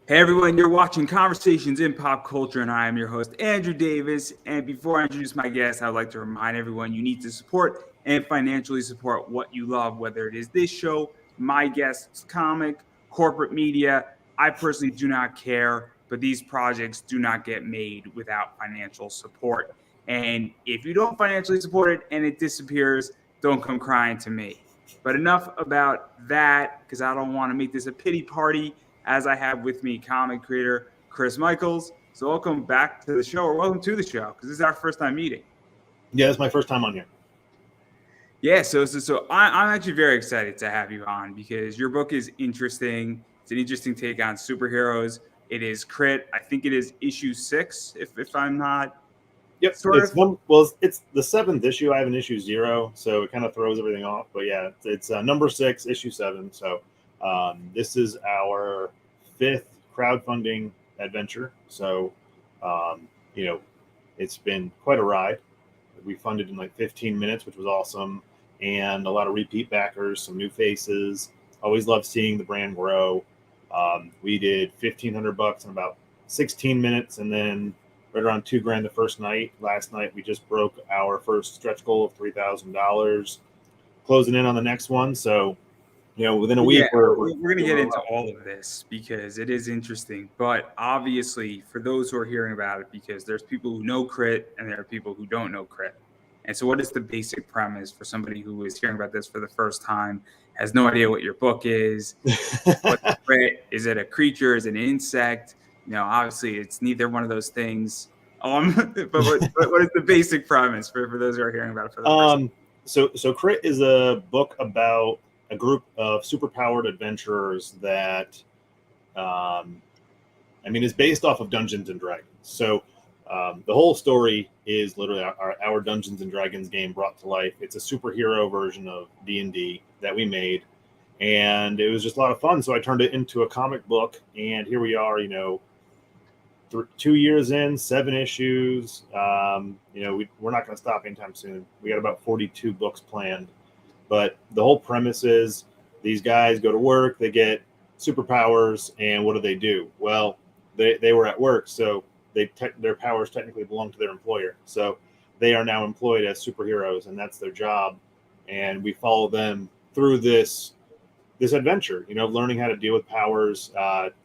Hey everyone, you're watching Conversations in Pop Culture, and I am your host, Andrew Davis. And before I introduce my guest, I'd like to remind everyone you need to support and financially support what you love, whether it is this show, my guest's comic, corporate media. I personally do not care, but these projects do not get made without financial support. And if you don't financially support it and it disappears, don't come crying to me. But enough about that, because I don't want to make this a pity party, as I have with me comic creator Chris Michaels. So welcome back to the show, or welcome to the show, because this is our first time meeting. Yeah, it's my first time on here. Yeah, so I'm actually very excited to have you on because your book is interesting. It's an interesting take on superheroes. It is Crit. I think it is issue 6, if I'm not Yep, sort of. it's the 7th issue. I have an issue 0, so it kind of throws everything off. But yeah, it's number 6, issue 7. So this is our 5th crowdfunding adventure. So um, you know, it's been quite a ride. We funded in like 15 minutes, which was awesome, and a lot of repeat backers, some new faces. Always love seeing the brand grow. We did $1,500 in about 16 minutes, and then right around $2,000 the first night. Last night we just broke our first stretch goal of $3,000, closing in on the next one. So within a Yeah, week we're we're going to doing get real into well. all of this because it is interesting. But obviously, for those who are hearing about it, because there's people who know Crit and there are people who don't know Crit. And so, what is the basic premise for somebody who is hearing about this for the first time, has no idea what your book is? What's Crit? Is it a creature? Is it an insect? Obviously, it's neither one of those things. But what is the basic premise for those who are hearing about it for the first time? Um, so Crit is a book about a group of superpowered adventurers that, is based off of Dungeons and Dragons. So the whole story is literally our Dungeons and Dragons game brought to life. It's a superhero version of D&D that we made, and it was just a lot of fun. So I turned it into a comic book, and here we are. 2 years in, 7 issues. We're not going to stop anytime soon. We got about 42 books planned. But the whole premise is these guys go to work, they get superpowers, and what do? Well, they were at work, so their powers technically belong to their employer. So they are now employed as superheroes, and that's their job. And we follow them through this adventure, learning how to deal with powers,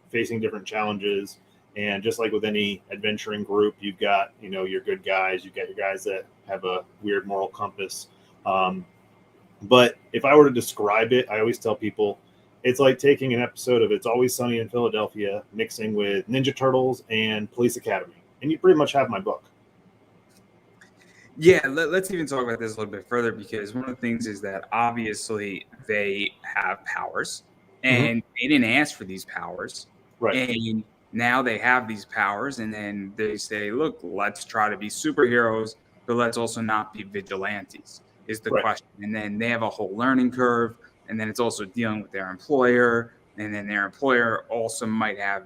facing different challenges. And just like with any adventuring group, you've got, your good guys, you've got your guys that have a weird moral compass. But if I were to describe it, I always tell people it's like taking an episode of It's Always Sunny in Philadelphia, mixing with Ninja Turtles and Police Academy. And you pretty much have my book. Yeah, let's even talk about this a little bit further because one of the things is that obviously they have powers and they didn't ask for these powers. Right. And now they have these powers, and then they say, look, let's try to be superheroes, but let's also not be vigilantes, is the Right. question. And then they have a whole learning curve, and then it's also dealing with their employer, and then their employer also might have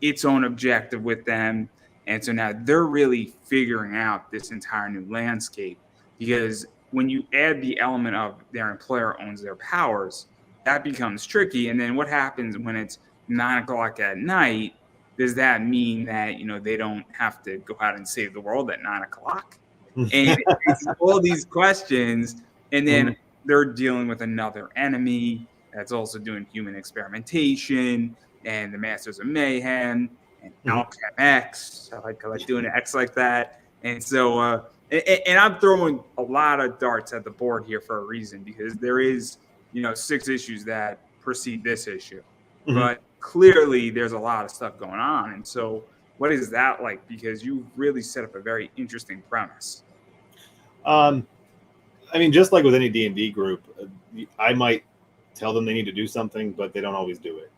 its own objective with them. And so now they're really figuring out this entire new landscape because when you add the element of their employer owns their powers, that becomes tricky. And then what happens when it's 9 o'clock at night? Does that mean that, they don't have to go out and save the world at 9 o'clock? And it's all these questions. And then they're dealing with another enemy that's also doing human experimentation and the Masters of Mayhem and Alchem X. I like doing an X like that. And so, and I'm throwing a lot of darts at the board here for a reason because there is, 6 issues that precede this issue, but clearly there's a lot of stuff going on. And so, what is that like? Because you really set up a very interesting premise. Just like with any D&D group, I might tell them they need to do something, but they don't always do it.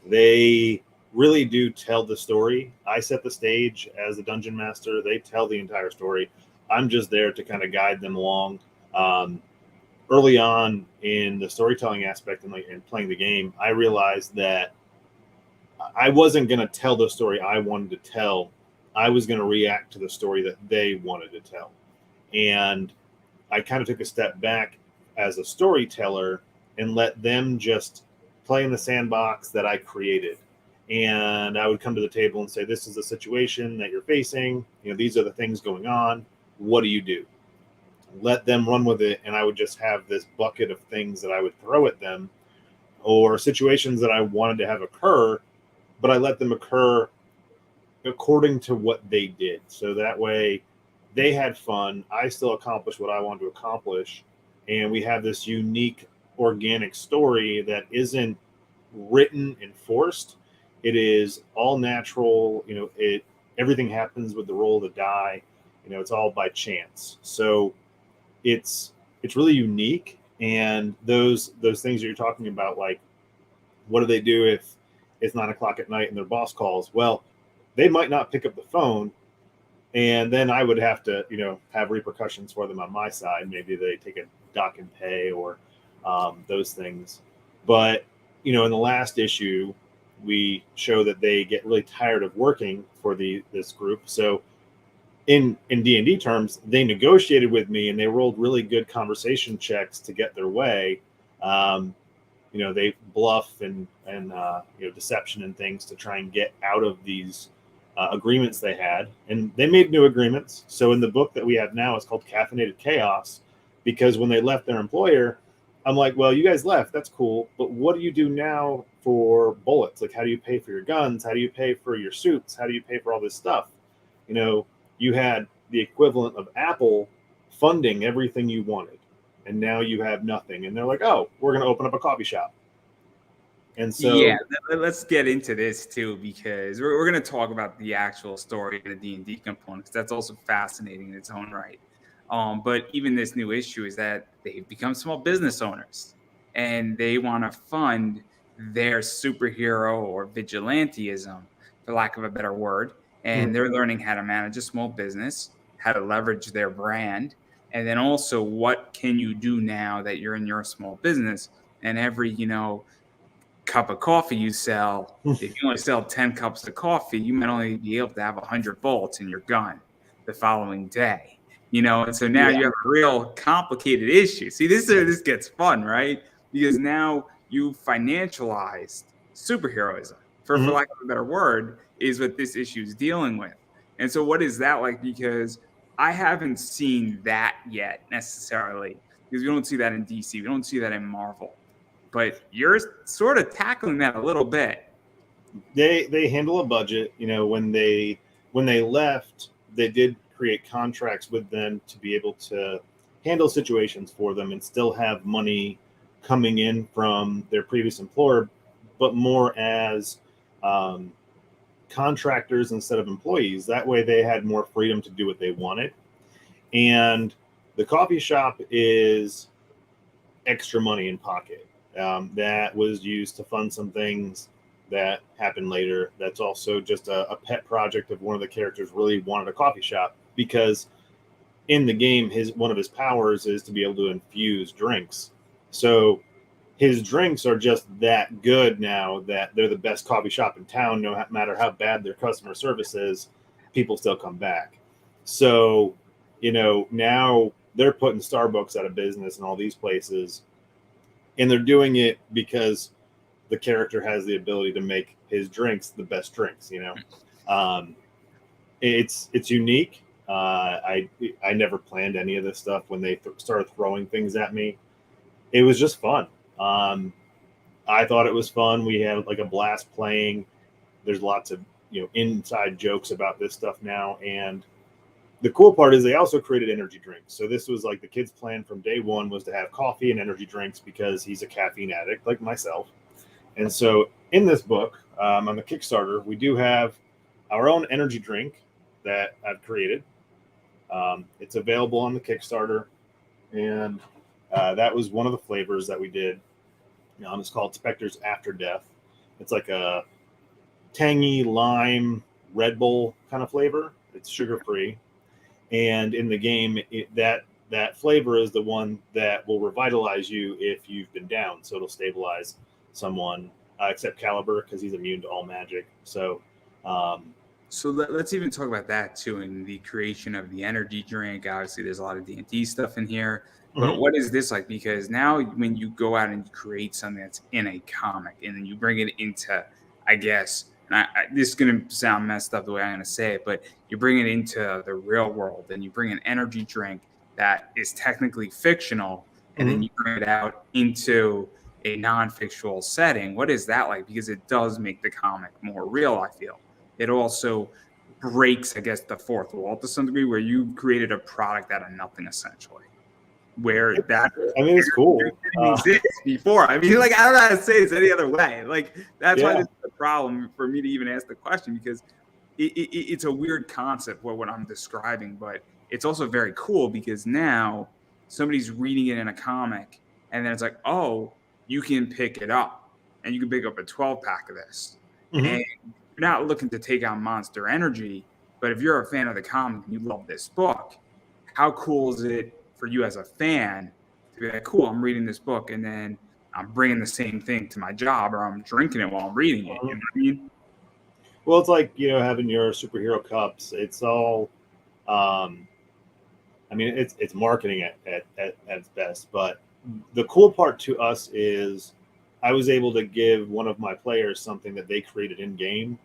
They really do tell the story. I set the stage as a dungeon master. They tell the entire story. I'm just there to kind of guide them along. Early on in the storytelling aspect and playing the game, I realized that I wasn't going to tell the story I wanted to tell. I was going to react to the story that they wanted to tell. And I kind of took a step back as a storyteller and let them just play in the sandbox that I created. and I would come to the table and say, this is the situation that you're facing. These are the things going on. What do you do? Let them run with it. And I would just have this bucket of things that I would throw at them, or situations that I wanted to have occur, but I let them occur according to what they did. So that way they had fun. I still accomplished what I wanted to accomplish. And we have this unique organic story that isn't written and forced. It is all natural. Everything happens with the roll of the die. It's all by chance. So it's really unique. And those things that you're talking about, like, what do they do if it's 9 o'clock at night and their boss calls? Well, they might not pick up the phone, and then I would have to, have repercussions for them on my side. Maybe they take a dock and pay, or those things. But in the last issue, we show that they get really tired of working for this group. So in D&D terms, they negotiated with me, and they rolled really good conversation checks to get their way. They bluff and deception and things to try and get out of these agreements they had, and they made new agreements. So in the book that we have now, it's called Caffeinated Chaos, because when they left their employer, I'm like, well, you guys left, that's cool, but what do you do now for bullets? Like, how do you pay for your guns? How do you pay for your suits? How do you pay for all this stuff? You had the equivalent of Apple funding everything you wanted, and now you have nothing. And they're like, oh, we're going to open up a coffee shop. And so, yeah, let's get into this too, because we're going to talk about the actual story and the D&D components. That's also fascinating in its own right. But even this new issue is that they've become small business owners, and they want to fund their superhero or vigilanteism, for lack of a better word. And they're learning how to manage a small business, how to leverage their brand, and then also what can you do now that you're in your small business. And every, cup of coffee you sell, if you only sell 10 cups of coffee, you might only be able to have 100 bullets in your gun the following day. And so now you have a real complicated issue. See, this gets fun, right? Because now you financialized superheroism, for lack of a better word, is what this issue is dealing with. And so what is that like? Because I haven't seen that yet necessarily, because we don't see that in DC. We don't see that in Marvel. But you're sort of tackling that a little bit. They handle a budget. When they left, they did create contracts with them to be able to handle situations for them and still have money coming in from their previous employer, but more as contractors instead of employees. That way they had more freedom to do what they wanted. And the coffee shop is extra money in pocket. That was used to fund some things that happened later. That's also just a pet project of one of the characters really wanted a coffee shop, because in the game, one of his powers is to be able to infuse drinks. So his drinks are just that good now that they're the best coffee shop in town. No matter how bad their customer service is, people still come back. So, now they're putting Starbucks out of business and all these places, and they're doing it because the character has the ability to make his drinks the best drinks. It's unique. I never planned any of this stuff. When they started throwing things at me, it was just fun. I thought it was fun. We had like a blast playing. There's lots of inside jokes about this stuff now, and the cool part is they also created energy drinks. So this was like the kid's plan from day one, was to have coffee and energy drinks, because he's a caffeine addict like myself. And so in this book, on the Kickstarter, we do have our own energy drink that I've created. It's available on the Kickstarter, and that was one of the flavors that we did. It's called Spectre's After Death. It's like a tangy lime Red Bull kind of flavor. It's sugar-free. And in the game, that flavor is the one that will revitalize you if you've been down. So it'll stabilize someone, except Caliber, because he's immune to all magic. So let's even talk about that too, in the creation of the energy drink. Obviously, there's a lot of D&D stuff in here. But what is this like? Because now when you go out and create something that's in a comic, and then you bring it into, I guess, this is going to sound messed up the way I'm going to say it, but you bring it into the real world and you bring an energy drink that is technically fictional, and then Mhm. you bring it out into a non-fictional setting. What is that like? Because it does make the comic more real, I feel. It also breaks, I guess, the fourth wall to some degree, where you created a product out of nothing, essentially. Where that I mean, it's cool. didn't exist before. I mean, like, I don't know how to say this any other way. Like, that's why Yeah. this is a problem for me to even ask the question, because it's a weird concept what I'm describing, but it's also very cool because now somebody's reading it in a comic, and then it's like, oh, you can pick it up and you can pick up a 12 pack of this. Mhm. And you're not looking to take on Monster Energy, but if you're a fan of the comic and you love this book, how cool is it for you as a fan to be like, cool, I'm reading this book, and then I'm bringing the same thing to my job, or I'm drinking it while I'm reading it. You Mhm. know what I mean? Well, it's like, having your superhero cups. It's all, um, I mean, it's marketing at its best. But the cool part to us is I was able to give one of my players something that they created in game,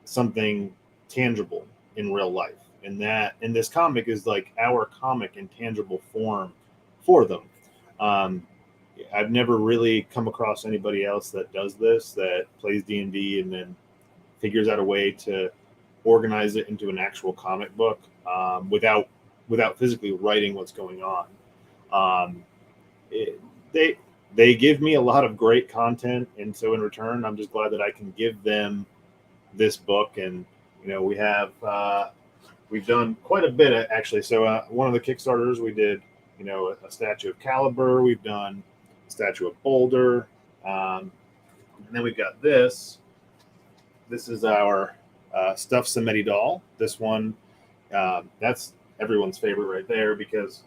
something tangible in real life. And this comic is like our comic in tangible form for them. Um, I've never really come across anybody else that does this, that plays D&D and then figures out a way to organize it into an actual comic book, without physically writing what's going on. Um, it, they give me a lot of great content, and so in return, I'm just glad that I can give them this book. And we've done quite a bit, actually. So one of the Kickstarters we did, a statue of Caliber. We've done a statue of Boulder, and then we've got this. This is our stuffed Samedi doll. This one, that's everyone's favorite right there, because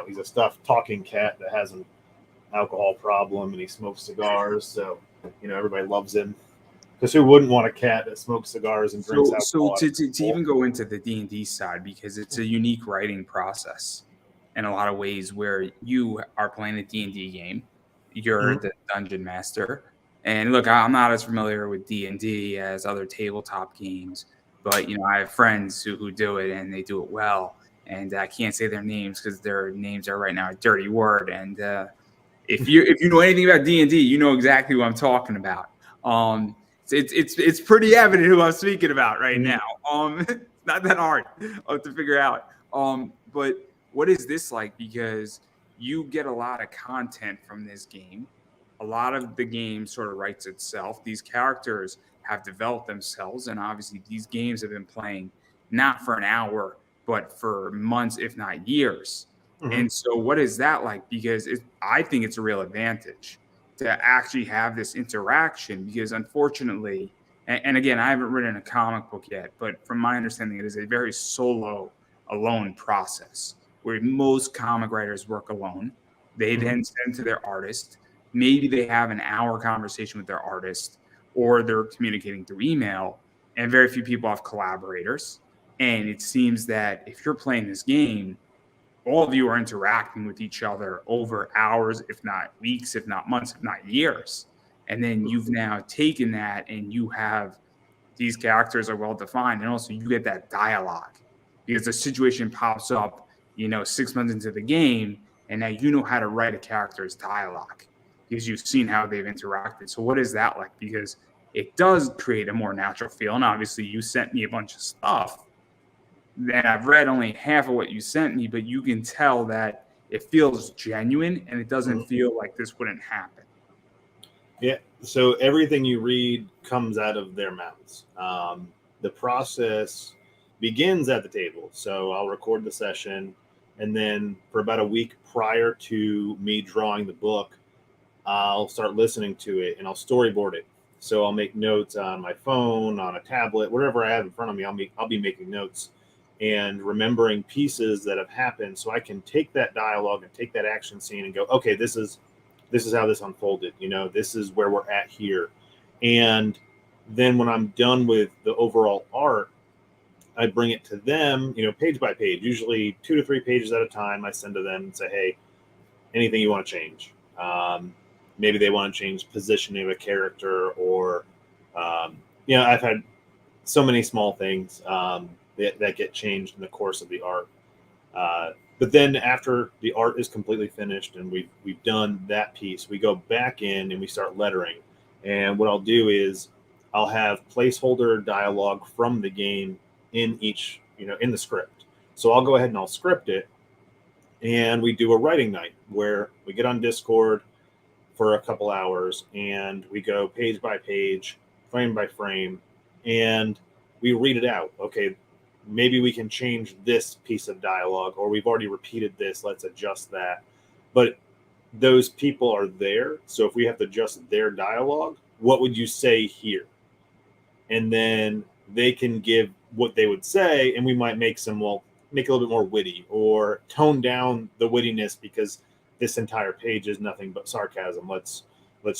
he's a stuffed talking cat that has an alcohol problem and he smokes cigars. So everybody loves him, because who wouldn't want a cat that smokes cigars and drinks So alcohol? to even go into the D&D side, because it's a unique writing process in a lot of ways, where you are playing a D&D game, you're Mhm. the dungeon master. And look, I'm not as familiar with D&D as other tabletop games, but I have friends who do it and they do it well. And I can't say their names because their names are right now a dirty word. And if you know anything about D&D, you know exactly who I'm talking about. It's pretty evident who I'm speaking about right Mhm. now. It's not that hard to figure out. But what is this like? Because you get a lot of content from this game. A lot of the game sort of writes itself. These characters have developed themselves, and obviously these games have been playing not for an hour, but for months, if not years. Mhm. And so, what is that like? Because I think it's a real advantage to actually have this interaction. Because unfortunately, and again, I haven't written a comic book yet, but from my understanding, it is a very solo, alone process where most comic writers work alone. They Mhm. then send to their artist. Maybe they have an hour conversation with their artist, or they're communicating through email, and very few people have collaborators. And it seems that if you're playing this game, all of you are interacting with each other over hours, if not weeks, if not months, if not years. And then you've now taken that and you have these characters are well defined. And also you get that dialogue because the situation pops up, 6 months into the game. And now you know how to write a character's dialogue because you've seen how they've interacted. So, what is that like? Because it does create a more natural feel. And obviously, you sent me a bunch of stuff that I've read only half of what you sent me, but you can tell that it feels genuine and it doesn't Mhm. feel like this wouldn't happen. Yeah. So everything you read comes out of their mouths. The process begins at the table. So I'll record the session, and then for about a week prior to me drawing the book, I'll start listening to it and I'll storyboard it. So I'll make notes on my phone, on a tablet, whatever I have in front of me. I'll be making notes and remembering pieces that have happened, so I can take that dialogue and take that action scene and go, okay, this is how this unfolded. This is where we're at here. And then when I'm done with the overall art, I bring it to them, page by page, usually 2 to 3 pages at a time. I send to them and say, hey, anything you want to change. Maybe they want to change positioning of a character, or I've had so many small things that get changed in the course of the art. But then after the art is completely finished and we've done that piece, we go back in and we start lettering. And what I'll do is I'll have placeholder dialogue from the game in each, in the script. So I'll go ahead and I'll script it, and we do a writing night where we get on Discord for a couple hours and we go page by page, frame by frame, and we read it out. Okay, maybe we can change this piece of dialogue, or we've already repeated this, let's adjust that. But those people are there, so if we have to adjust their dialogue, what would you say here? And then they can give what they would say, and we might make it a little bit more witty, or tone down the wittiness because this entire page is nothing but sarcasm. Let's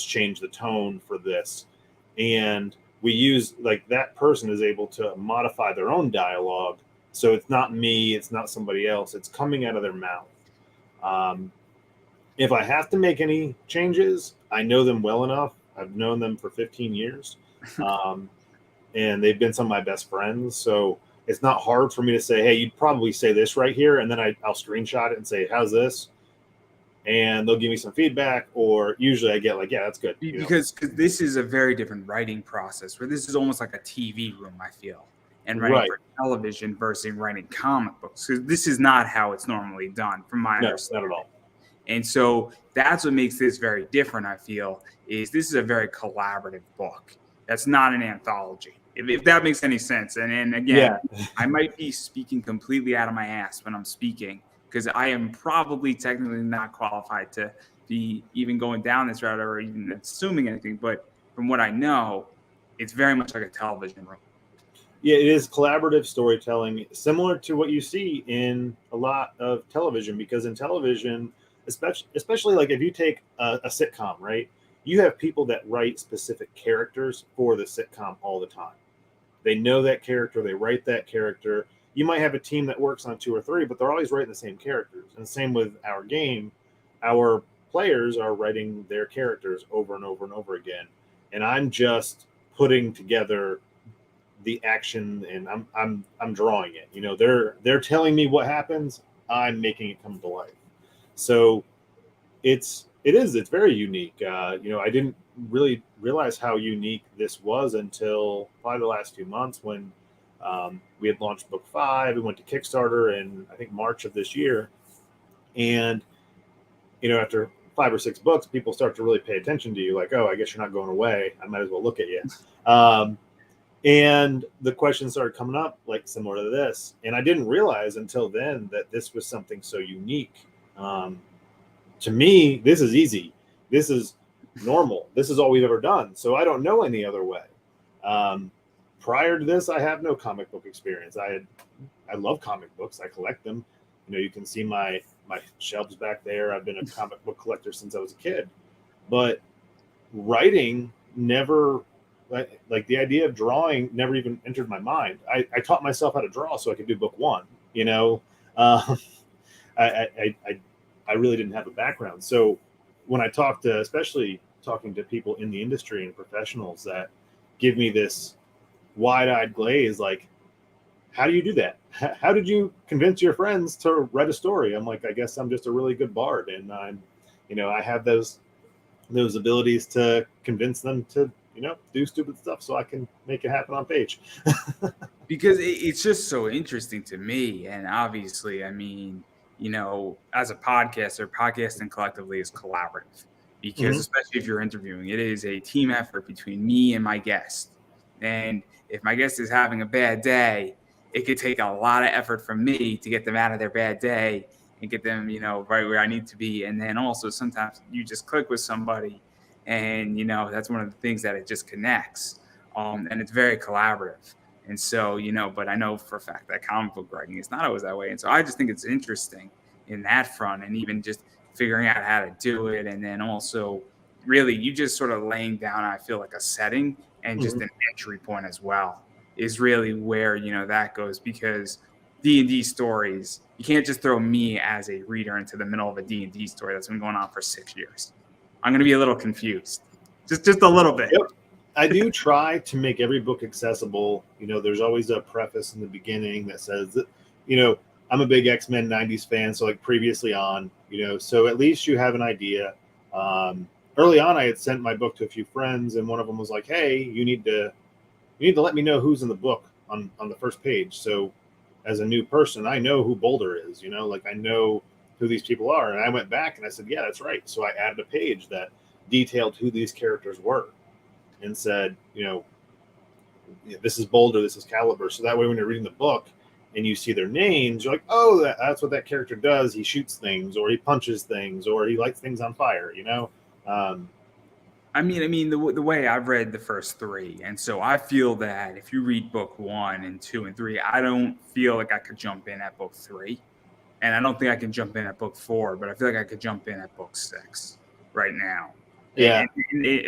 change the tone for this. And we use, like, that person is able to modify their own dialogue, so it's not me, it's not somebody else, it's coming out of their mouth. If I have to make any changes, I know them well enough. I've known them for 15 years. And they've been some of my best friends. So it's not hard for me to say, hey, you'd probably say this right here. And then I'll screenshot it and say, how's this? And they'll give me some feedback, or usually I get like, yeah, that's good. Because this is a very different writing process, where this is almost like a TV room, I feel, and writing for television versus writing comic books. Because this is not how it's normally done, from my understanding. Not at all. And so that's what makes this very different, I feel, is this is a very collaborative book. That's not an anthology, if that makes any sense. And again, I might be speaking completely out of my ass when I'm speaking, because I am probably technically not qualified to be even going down this route or even assuming anything. But from what I know, it's very much like a television room. Yeah, it is collaborative storytelling, similar to what you see in a lot of television, because in television, especially like if you take a sitcom, right? You have people that write specific characters for the sitcom all the time. They know that character, they write that character. You might have a team that works on 2 or 3, but they're always writing the same characters. And same with our game. Our players are writing their characters over and over and over again. And I'm just putting together the action, and I'm drawing it. They're telling me what happens, I'm making it come to life. So it's very unique. I didn't really realize how unique this was until probably the last few months, when we had launched book 5. We went to Kickstarter in, I think, March of this year. And, after 5 or 6 books, people start to really pay attention to you, like, oh, I guess you're not going away, I might as well look at you. And the questions started coming up, like, similar to this. And I didn't realize until then that this was something so unique. To me, this is easy. This is normal. This is all we've ever done. So I don't know any other way. Prior to this, I have no comic book experience. I love comic books. I collect them. You can see my shelves back there. I've been a comic book collector since I was a kid. But writing never, like the idea of drawing never even entered my mind. I taught myself how to draw so I could do book 1. I really didn't have a background. So when I especially talking to people in the industry and professionals that give me this wide-eyed glaze, like, how do you do that? How did you convince your friends to write a story? I'm like, I guess I'm just a really good bard, and I have those abilities to convince them to, do stupid stuff so I can make it happen on page. Because it's just so interesting to me. And obviously, I mean, as a podcaster, podcasting collectively is collaborative, because especially if you're interviewing, it is a team effort between me and my guest. And if my guest is having a bad day, it could take a lot of effort from me to get them out of their bad day and get them, right where I need to be. And then also sometimes you just click with somebody, and, that's one of the things that it just connects. And it's very collaborative. And so, but I know for a fact that comic book writing is not always that way. And so I just think it's interesting in that front, and even just figuring out how to do it. And then also really you just sort of laying down, I feel like, a setting and just an entry point as well is really where, that goes, because D&D stories, you can't just throw me as a reader into the middle of a D&D story that's been going on for 6 years. I'm going to be a little confused. Just a little bit. Yep. I do try to make every book accessible. There's always a preface in the beginning that says that, I'm a big X-Men 90s fan. So like previously on, so at least you have an idea. Early on, I had sent my book to a few friends, and one of them was like, "Hey, you need to let me know who's in the book on the first page. So as a new person, I know who Boulder is, like I know who these people are." And I went back and I said, "Yeah, that's right." So I added a page that detailed who these characters were and said, this is Boulder, this is Caliber. So that way, when you're reading the book and you see their names, you're like, oh, that's what that character does. He shoots things, or he punches things, or he lights things on fire, Um, I mean, the way I've read the first three, and so I feel that if you read book 1 and 2 and 3, I don't feel like I could jump in at book 3, and I don't think I can jump in at book 4, but I feel like I could jump in at book 6 right now, yeah.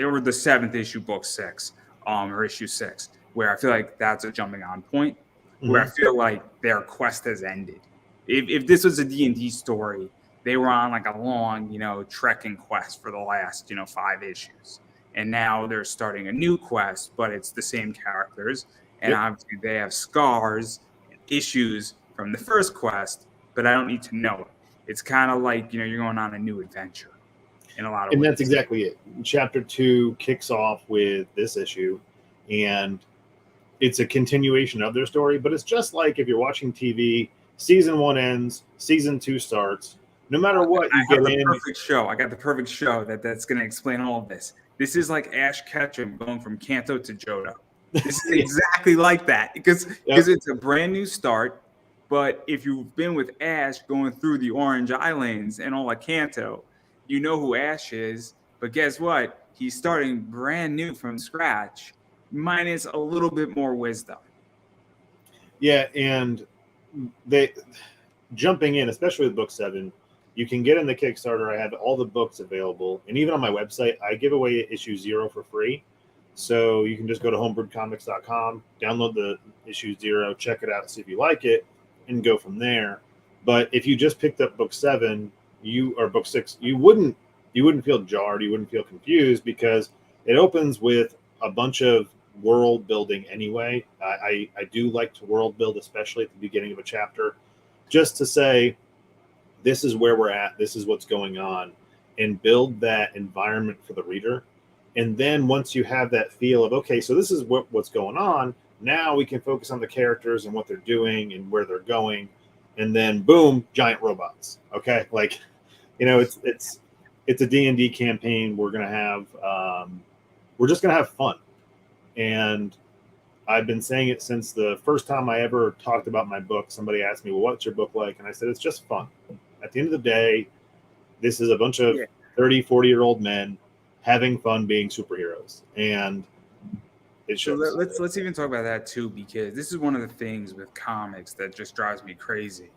or the seventh issue, book 6, or issue 6, where I feel like that's a jumping on point, where I Mhm. feel like their quest has ended. If this was a D&D story, they were on like a long, trekking quest for the last, 5 issues. And now they're starting a new quest, but it's the same characters. And Yep. obviously they have scars and issues from the first quest, but I don't need to know it. It's kind of like, you're going on a new adventure in a lot of And that's ways. exactly it. Chapter 2 kicks off with this issue, and it's a continuation of their story, but it's just like if you're watching TV, season 1 ends, season 2 starts. No matter what you I get have the in, perfect show. I got the perfect show that's going to explain all of this. This is like Ash Ketchum going from Kanto to Johto. This is exactly like that because yep. it's a brand new start. But if you've been with Ash going through the Orange Islands and all of Kanto, you know who Ash is. But guess what? He's starting brand new from scratch, minus a little bit more wisdom. Yeah, and they jumping in, especially with book 7, you can get in the Kickstarter. I have all the books available, and even on my website, I give away issue 0 for free. So you can just go to homebrewedcomics.com, download the issue 0, check it out, see if you like it, and go from there. But if you just picked up book 7, or book 6, you wouldn't feel jarred, you wouldn't feel confused, because it opens with a bunch of world building anyway. I do like to world build, especially at the beginning of a chapter, just to say, this is where we're at, this is what's going on, and build that environment for the reader. And then once you have that feel of, okay, so this is what's going on, now we can focus on the characters and what they're doing and where they're going. And then boom, giant robots. Okay, like, it's a D&D campaign. We're just gonna have fun. And I've been saying it since the first time I ever talked about my book. Somebody asked me, well, what's your book like? And I said, it's just fun. At the end of the day, this is a bunch of Yeah. 30, 40-year-old men having fun being superheroes. And it So shows. let's even talk about that too, because this is one of the things with comics that just drives me crazy.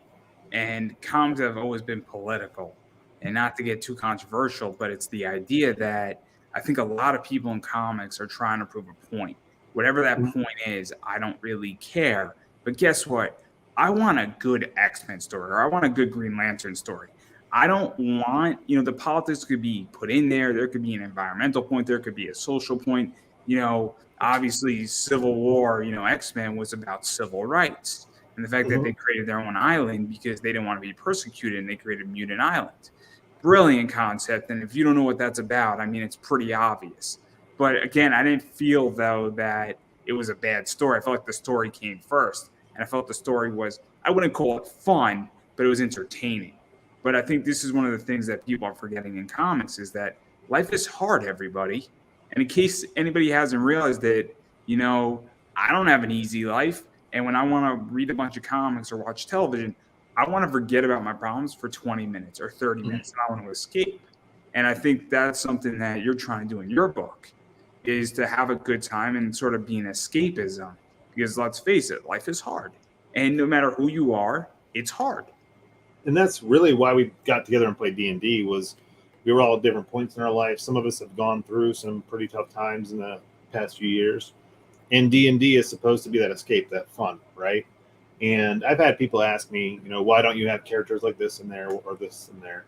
And comics have always been political, and not to get too controversial, but it's the idea that I think a lot of people in comics are trying to prove a point. Whatever that point is, I don't really care. But guess what? I want a good X-Men story, or I want a good Green Lantern story. I don't want, the politics could be put in there. There could be an environmental point. There could be a social point. Obviously Civil War, X-Men was about civil rights and the fact that Mhm. they created their own island because they didn't want to be persecuted and they created Mutant Island. Brilliant concept. And if you don't know what that's about, I mean, it's pretty obvious. But again, I didn't feel though that it was a bad story. I felt like the story came first. And I felt the story was, I wouldn't call it fun, but it was entertaining. But I think this is one of the things that people are forgetting in comics is that life is hard, everybody. And in case anybody hasn't realized it, I don't have an easy life. And when I want to read a bunch of comics or watch television, I want to forget about my problems for 20 minutes or 30 minutes and I want to escape. And I think that's something that you're trying to do in your book is to have a good time and sort of be an escapism. Because let's face it, life is hard. And no matter who you are, it's hard. And that's really why we got together and played D&D. Was we were all at different points in our life. Some of us have gone through some pretty tough times in the past few years. And D&D is supposed to be that escape, that fun, right? And I've had people ask me, why don't you have characters like this in there or this in there?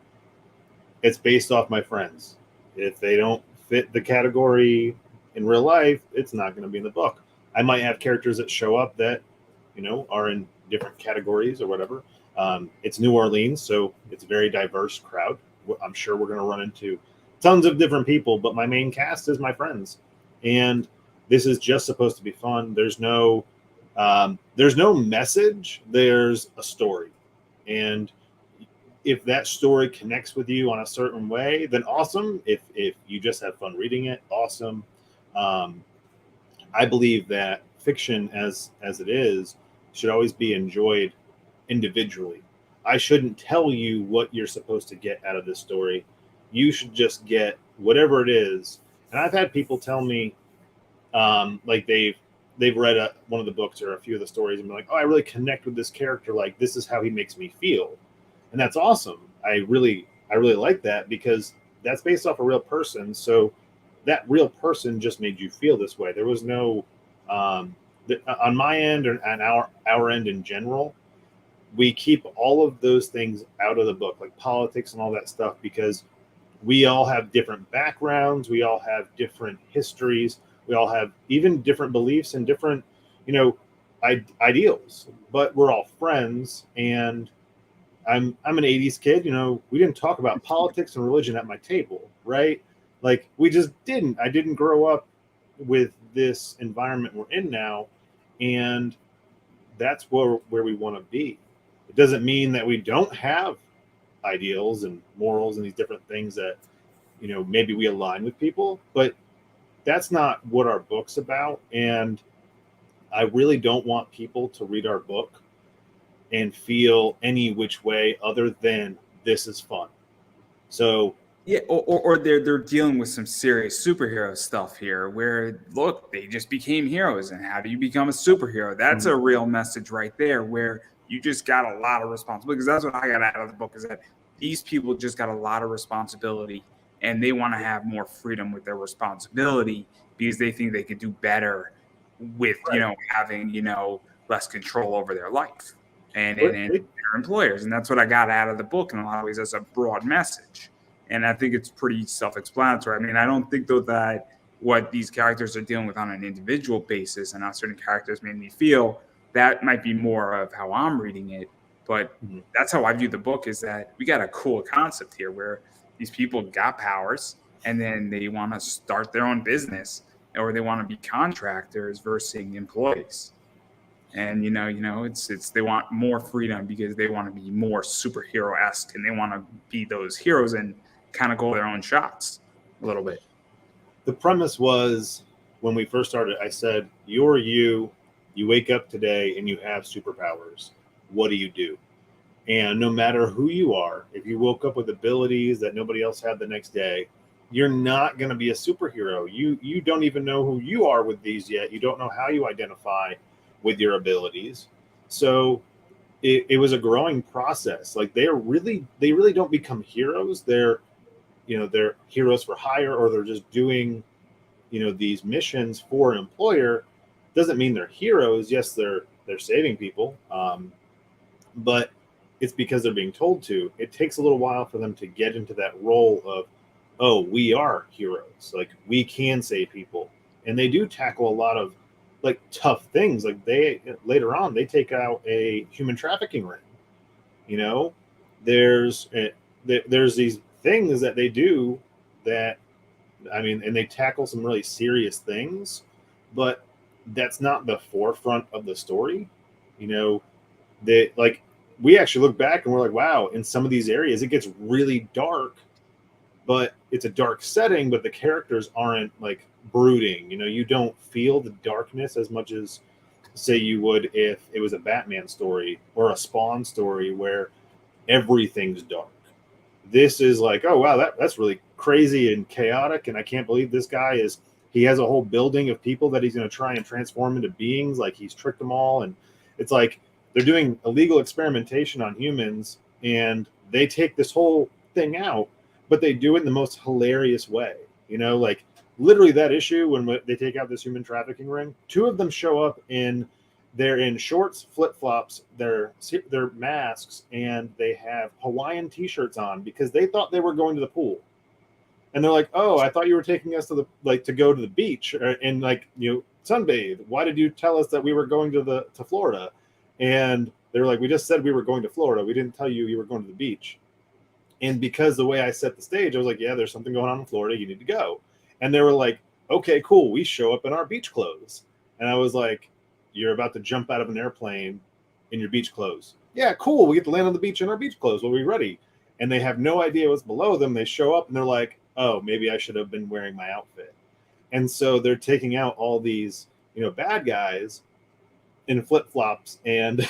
It's based off my friends. If they don't fit the category, in real life, it's not going to be in the book. I might have characters that show up that, are in different categories or whatever. It's New Orleans, so it's a very diverse crowd. I'm sure we're going to run into tons of different people, but my main cast is my friends, and this is just supposed to be fun. There's no message. There's a story, and if that story connects with you on a certain way, then awesome. If you just have fun reading it, awesome. Um, I believe that fiction, as it is, should always be enjoyed individually. I shouldn't tell you what you're supposed to get out of this story. You should just get whatever it is. And I've had people tell me, like they've read one of the books or a few of the stories and be like, "Oh, I really connect with this character. Like this is how he makes me feel," and that's awesome. I really like that because that's based off a real person. So that real person just made you feel this way. There was no on my end or on our end in general. We keep all of those things out of the book, like politics and all that stuff, because we all have different backgrounds, we all have different histories, we all have even different beliefs and different, ideals. But we're all friends, and I'm an '80s kid. We didn't talk about politics and religion at my table, right? Like we just didn't. I didn't grow up with this environment we're in now, and that's where we want to be. It doesn't mean that we don't have ideals and morals and these different things that maybe we align with people, but that's not what our book's about. And I really don't want people to read our book and feel any which way other than this is fun. So Yeah, or they're dealing with some serious superhero stuff here where look, they just became heroes, and how do you become a superhero? That's a real message right there where you just got a lot of responsibility, because that's what I got out of the book, is that these people just got a lot of responsibility, and they want to have more freedom with their responsibility because they think they could do better with, right. having, less control over their life and But their employers. And that's what I got out of the book in a lot of ways as a broad message. And I think it's pretty self-explanatory. I mean, I don't think though that what these characters are dealing with on an individual basis and how certain characters made me feel, that might be more of how I'm reading it. But that's how I view the book, is that we got a cool concept here where these people got powers and then they want to start their own business, or they want to be contractors versus employees. And it's they want more freedom because they want to be more superhero-esque, and they want to be those heroes and kind of call their own shots a little bit. the premise was, when we first started, I said, you're you wake up today and you have superpowers. What do you do? And no matter who you are, if you woke up with abilities that nobody else had the next day, you're not going to be a superhero. You don't even know who you are with these yet. You don't know how you identify with your abilities. So it was a growing process. Like they really don't become heroes. They're heroes for hire, or they're just doing these missions for an employer. Doesn't mean they're heroes. Yes, they're saving people, but it's because they're being told to. It takes a little while for them to get into that role of, oh, we are heroes, like we can save people. And they do tackle a lot of like tough things. Like they later on they take out a human trafficking ring. you know there's there's these things that they do that, I mean, and they tackle some really serious things, but that's not the forefront of the story. You know, they like, we actually look back and we're like, wow, in some of these areas it gets really dark, but it's a dark setting, but the characters aren't like brooding. You don't feel the darkness as much as, say, you would if it was a Batman story or a Spawn story where everything's dark. This is like, oh wow, that's really crazy and chaotic, and I can't believe this guy he has a whole building of people that he's going to try and transform into beings, like he's tricked them all. And it's like they're doing illegal experimentation on humans, and they take this whole thing out, but they do it in the most hilarious way. Like literally that issue when they take out this human trafficking ring, two of them show up they're in shorts, flip-flops, their masks, and they have Hawaiian t-shirts on because they thought they were going to the pool. And they're like, "Oh, I thought you were taking us to go to the beach and sunbathe. Why did you tell us that we were going to Florida?" And they were like, "We just said we were going to Florida. We didn't tell you were going to the beach." And because the way I set the stage, I was like, "Yeah, there's something going on in Florida. You need to go." And they were like, "Okay, cool." We show up in our beach clothes. And I was like, "You're about to jump out of an airplane in your beach clothes." "Yeah, cool. We get to land on the beach in our beach clothes. We'll be ready." And they have no idea what's below them. They show up and they're like, "Oh, maybe I should have been wearing my outfit." And so they're taking out all these, bad guys in flip flops and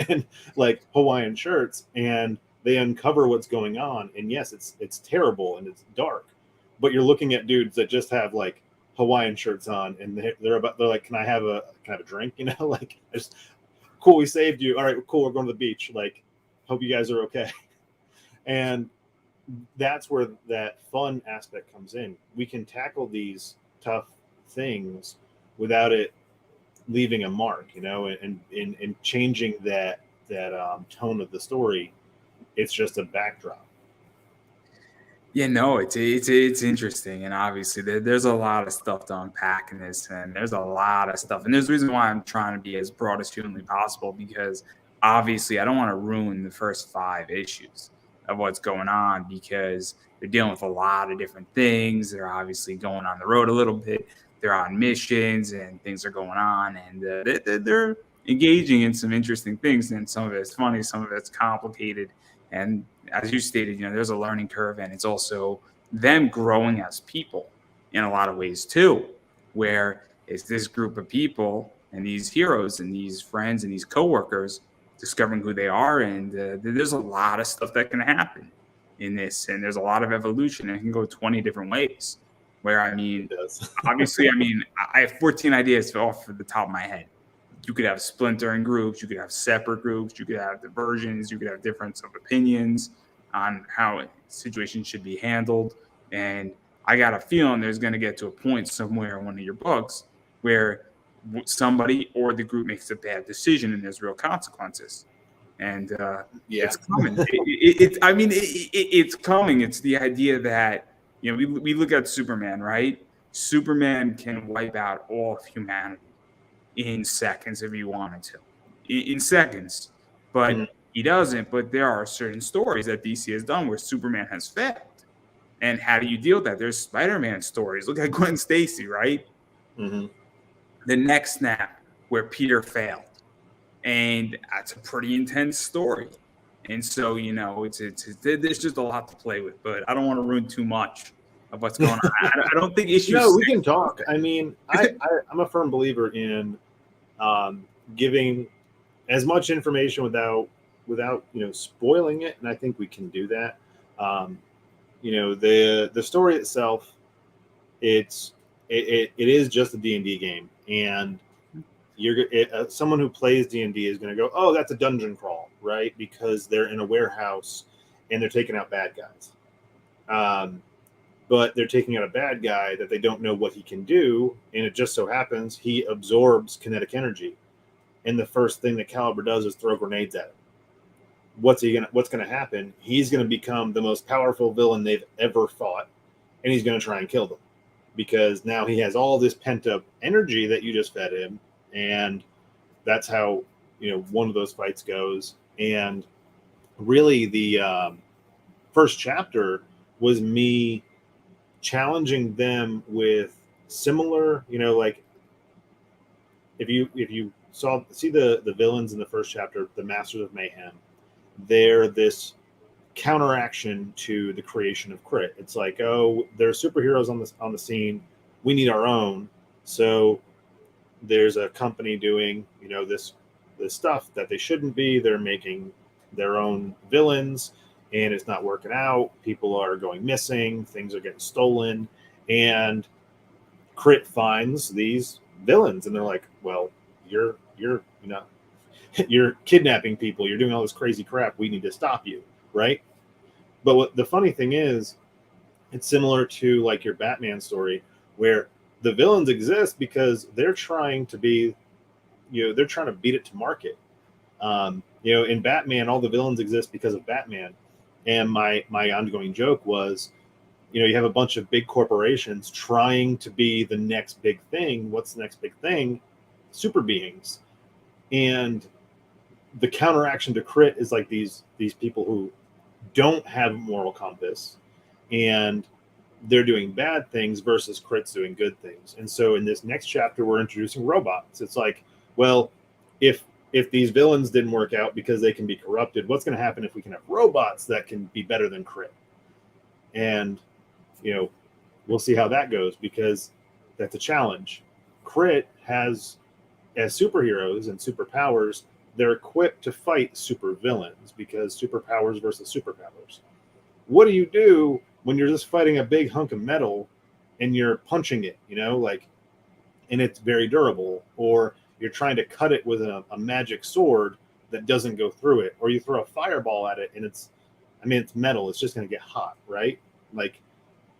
and like Hawaiian shirts, and they uncover what's going on. And yes, it's terrible and it's dark, but you're looking at dudes that just have like Hawaiian shirts on, and they're like, "Can I have a drink?" Like, just cool. We saved you. All right, cool. We're going to the beach. Like, hope you guys are okay. And that's where that fun aspect comes in. We can tackle these tough things without it leaving a mark, and in changing that tone of the story. It's just a backdrop. Yeah, no, it's interesting, and obviously there's a lot of stuff to unpack in this, and there's a lot of stuff, and there's a reason why I'm trying to be as broad as humanly possible, because obviously I don't want to ruin the first 5 issues of what's going on, because they're dealing with a lot of different things. They're obviously going on the road a little bit. They're on missions, and things are going on, and they're engaging in some interesting things, and some of it's funny, some of it's complicated, and as you stated, there's a learning curve, and it's also them growing as people in a lot of ways too, where it's this group of people and these heroes and these friends and these coworkers discovering who they are, and there's a lot of stuff that can happen in this, and there's a lot of evolution, and it can go 20 different ways. Where I It mean, does. obviously, I have 14 ideas off the top of my head. You could have splintering groups, you could have separate groups, you could have diversions, you could have difference of opinions on how situations should be handled. And I got a feeling there's going to get to a point somewhere in one of your books where somebody or the group makes a bad decision and there's real consequences. And Yeah. it's coming. It's coming. It's the idea that, we look at Superman, right? Superman can wipe out all of humanity in seconds if he wanted to, in seconds. Mhm. But he doesn't. But there are certain stories that DC has done where Superman has failed. And how do you deal with that? There's Spider-Man stories. Look at Gwen Stacy, right? Mhm. The next snap where Peter failed. And that's a pretty intense story. And so, there's just a lot to play with, but I don't want to ruin too much of what's going on. I don't think issue No, we 6. can talk. I mean, I'm a firm believer in giving as much information without spoiling it, and I think we can do that. Um, the story itself, it is just a D&D game, and someone who plays D&D is going to go, "Oh, that's a dungeon crawl," right? Because they're in a warehouse and they're taking out bad guys. But they're taking out a bad guy that they don't know what he can do, and it just so happens he absorbs kinetic energy. And the first thing that Caliber does is throw grenades at him. What's gonna happen? He's gonna become the most powerful villain they've ever fought, and he's gonna try and kill them because now he has all this pent up energy that you just fed him, and that's how one of those fights goes. And really, the first chapter was me challenging them with similar, like if you see the villains in the first chapter, the Masters of Mayhem, they're this counteraction to the creation of Crit. It's like, oh, there's superheroes on the scene, we need our own. So there's a company doing this stuff that they shouldn't be. They're making their own villains, and it's not working out. People are going missing, things are getting stolen, and Crit finds these villains, and they're like, well, you're you're kidnapping people, you're doing all this crazy crap, we need to stop you, right? But what the funny thing is, it's similar to like your Batman story, where the villains exist because they're trying to be, they're trying to beat it to market. In Batman, all the villains exist because of Batman. And my ongoing joke was, you have a bunch of big corporations trying to be the next big thing. What's the next big thing? Super beings. And the counteraction to Crit is like these people who don't have moral compass, and they're doing bad things versus Crit's doing good things. And so in this next chapter, we're introducing robots. It's like, well, if these villains didn't work out because they can be corrupted, what's going to happen if we can have robots that can be better than Crit? And we'll see how that goes, because that's a challenge. Crit has, as superheroes and superpowers, they're equipped to fight super villains, because superpowers versus superpowers. What do you do when you're just fighting a big hunk of metal and you're punching it, and it's very durable, or you're trying to cut it with a magic sword that doesn't go through it, or you throw a fireball at it and it's metal, it's just going to get hot, right? Like,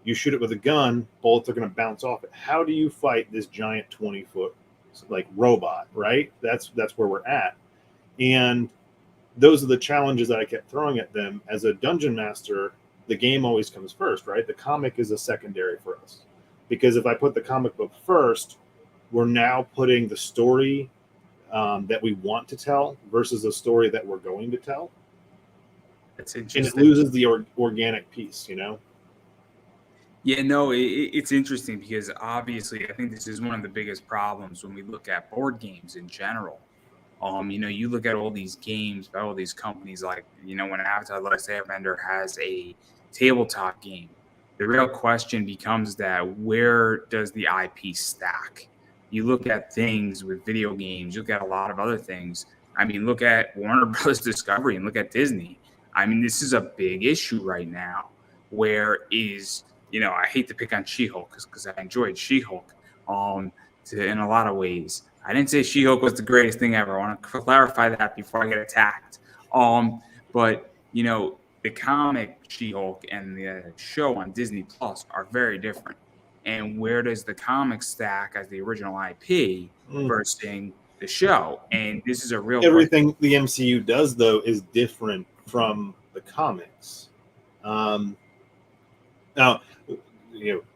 you shoot it with a gun, bullets are going to bounce off it. How do you fight this giant 20-foot robot, right? That's where we're at. And those are the challenges that I kept throwing at them. As a dungeon master, the game always comes first, right? The comic is a secondary for us, because if I put the comic book first, we're now putting the story that we want to tell versus the story that we're going to tell. That's interesting. And it loses the organic piece, Yeah, no, it's interesting, because obviously I think this is one of the biggest problems when we look at board games in general. You look at all these games by all these companies, like, when Avatar: The Last Airbender has a tabletop game, the real question becomes that where does the IP stack? You look at things with video games, you look at a lot of other things. Look at Warner Brothers Discovery and look at Disney. This is a big issue right now, where I hate to pick on She-Hulk because I enjoyed She-Hulk in a lot of ways. I didn't say She-Hulk was the greatest thing ever. I want to clarify that before I get attacked. But the comic She-Hulk and the show on Disney Plus are very different. And where does the comic stack as the original IP versus the show? And this is a real everything the MCU does, though, is different from the comics. Now,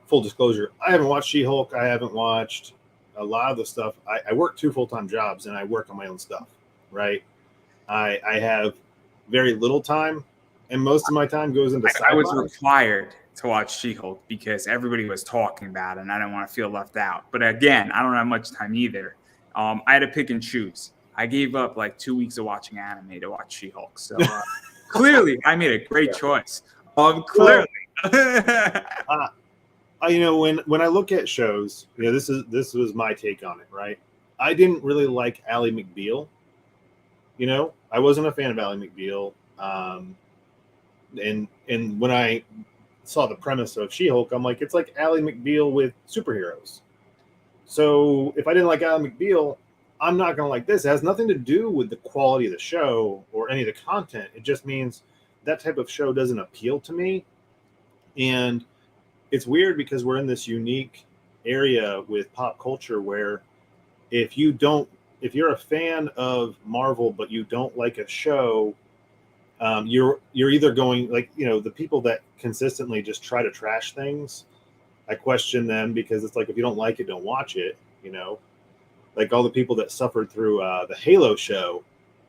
full disclosure, I haven't watched She-Hulk. I haven't watched a lot of the stuff. I work 2 full-time jobs, and I work on my own stuff, right? I have very little time, and most of my time goes into sci-fi. I was required to watch She-Hulk because everybody was talking about it, and I didn't want to feel left out. But again, I don't have much time either. I had to pick and choose. I gave up like 2 weeks of watching anime to watch She-Hulk. So clearly, I made a great choice. Clearly. When I look at shows, this was my take on it, right? I didn't really like Ally McBeal. I wasn't a fan of Ally McBeal. And when I saw the premise of She-Hulk, I'm like, it's like Ally McBeal with superheroes. So if I didn't like Ally McBeal, I'm not going to like this. It has nothing to do with the quality of the show or any of the content. It just means that type of show doesn't appeal to me. And it's weird because we're in this unique area with pop culture where if you're a fan of Marvel but you don't like a show, you're either going, like, the people that consistently just try to trash things, I question them, because it's like, if you don't like it, don't watch it. Like all the people that suffered through the Halo show.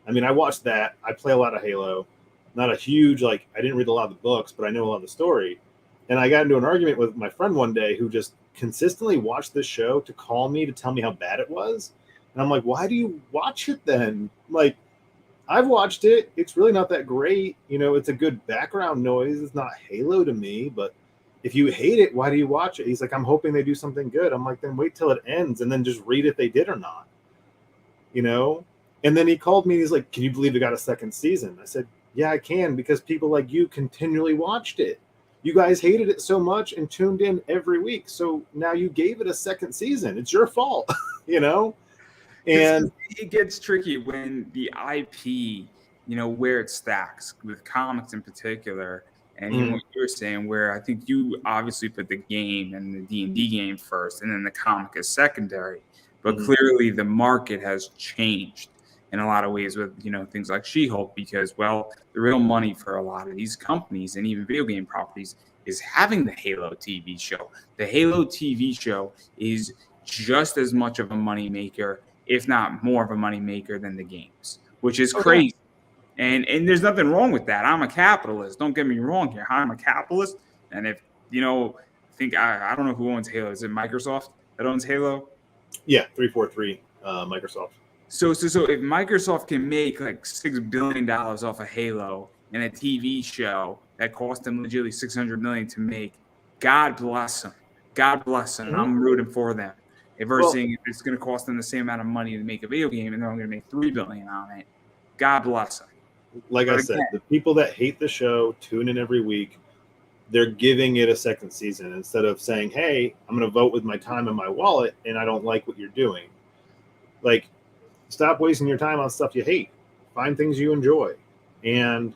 I watched that. I play a lot of Halo. Not a huge, I didn't read a lot of the books, but I know a lot of the story. And I got into an argument with my friend one day who just consistently watched this show to call me to tell me how bad it was. And I'm like, why do you watch it then? Like, I've watched it. It's really not that great. It's a good background noise. It's not Halo to me, but if you hate it, why do you watch it? He's like, I'm hoping they do something good. I'm like, then wait till it ends and then just read if they did or not. And then he called me. He's like, can you believe it got a second season? I said, yeah, I can, because people like you continually watched it. You guys hated it so much and tuned in every week. So now you gave it a second season. It's your fault, And it gets tricky when the IP, where it stacks with comics in particular. And even what you were saying, where I think you obviously put the game and the D&D game first, and then the comic is secondary. But clearly the market has changed in a lot of ways with, things like She-Hulk, because, well, the real money for a lot of these companies and even video game properties is having the Halo TV show. The Halo TV show is just as much of a moneymaker, if not more of a moneymaker than the games, which is Oh, yeah. crazy. And there's nothing wrong with that. I'm a capitalist. Don't get me wrong here. I'm a capitalist. And if, I don't know who owns Halo. Is it Microsoft that owns Halo? Yeah, 343 Microsoft. So if Microsoft can make like $6 billion off of Halo and a TV show that cost them legitimately $600 million to make, God bless them. God bless them. Mhm. I'm rooting for them. If we're Well- seeing if it's going to cost them the same amount of money to make a video game and they're only going to make $3 billion on it, God bless them. Like But I said, again- the people that hate the show tune in every week. They're giving it a second season instead of saying, "Hey, I'm going to vote with my time and my wallet, and I don't like what you're doing." Like, stop wasting your time on stuff you hate. Find things you enjoy, and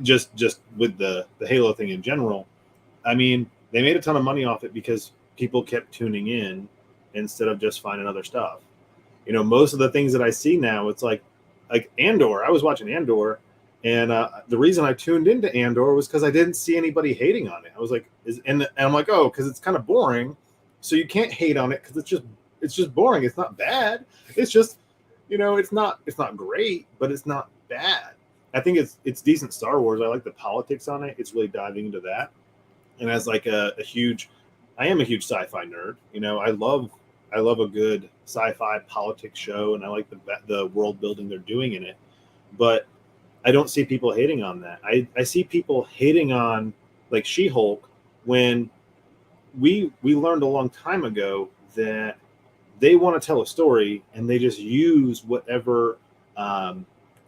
just with the Halo thing in general. I mean, they made a ton of money off it because people kept tuning in instead of just finding other stuff. Most of the things that I see now, it's like Andor. I was watching Andor, and the reason I tuned into Andor was because I didn't see anybody hating on it. I was like, and I'm like, oh, because it's kind of boring. So you can't hate on it because it's just boring. It's not bad. It's just, it's not great, but it's not bad. I think it's decent Star Wars. I like the politics on it. It's really diving into that. And as like I am a huge sci-fi nerd. I love a good sci-fi politics show, and I like the world building they're doing in it. But I don't see people hating on that. I see people hating on like She-Hulk when we learned a long time ago that they want to tell a story and they just use whatever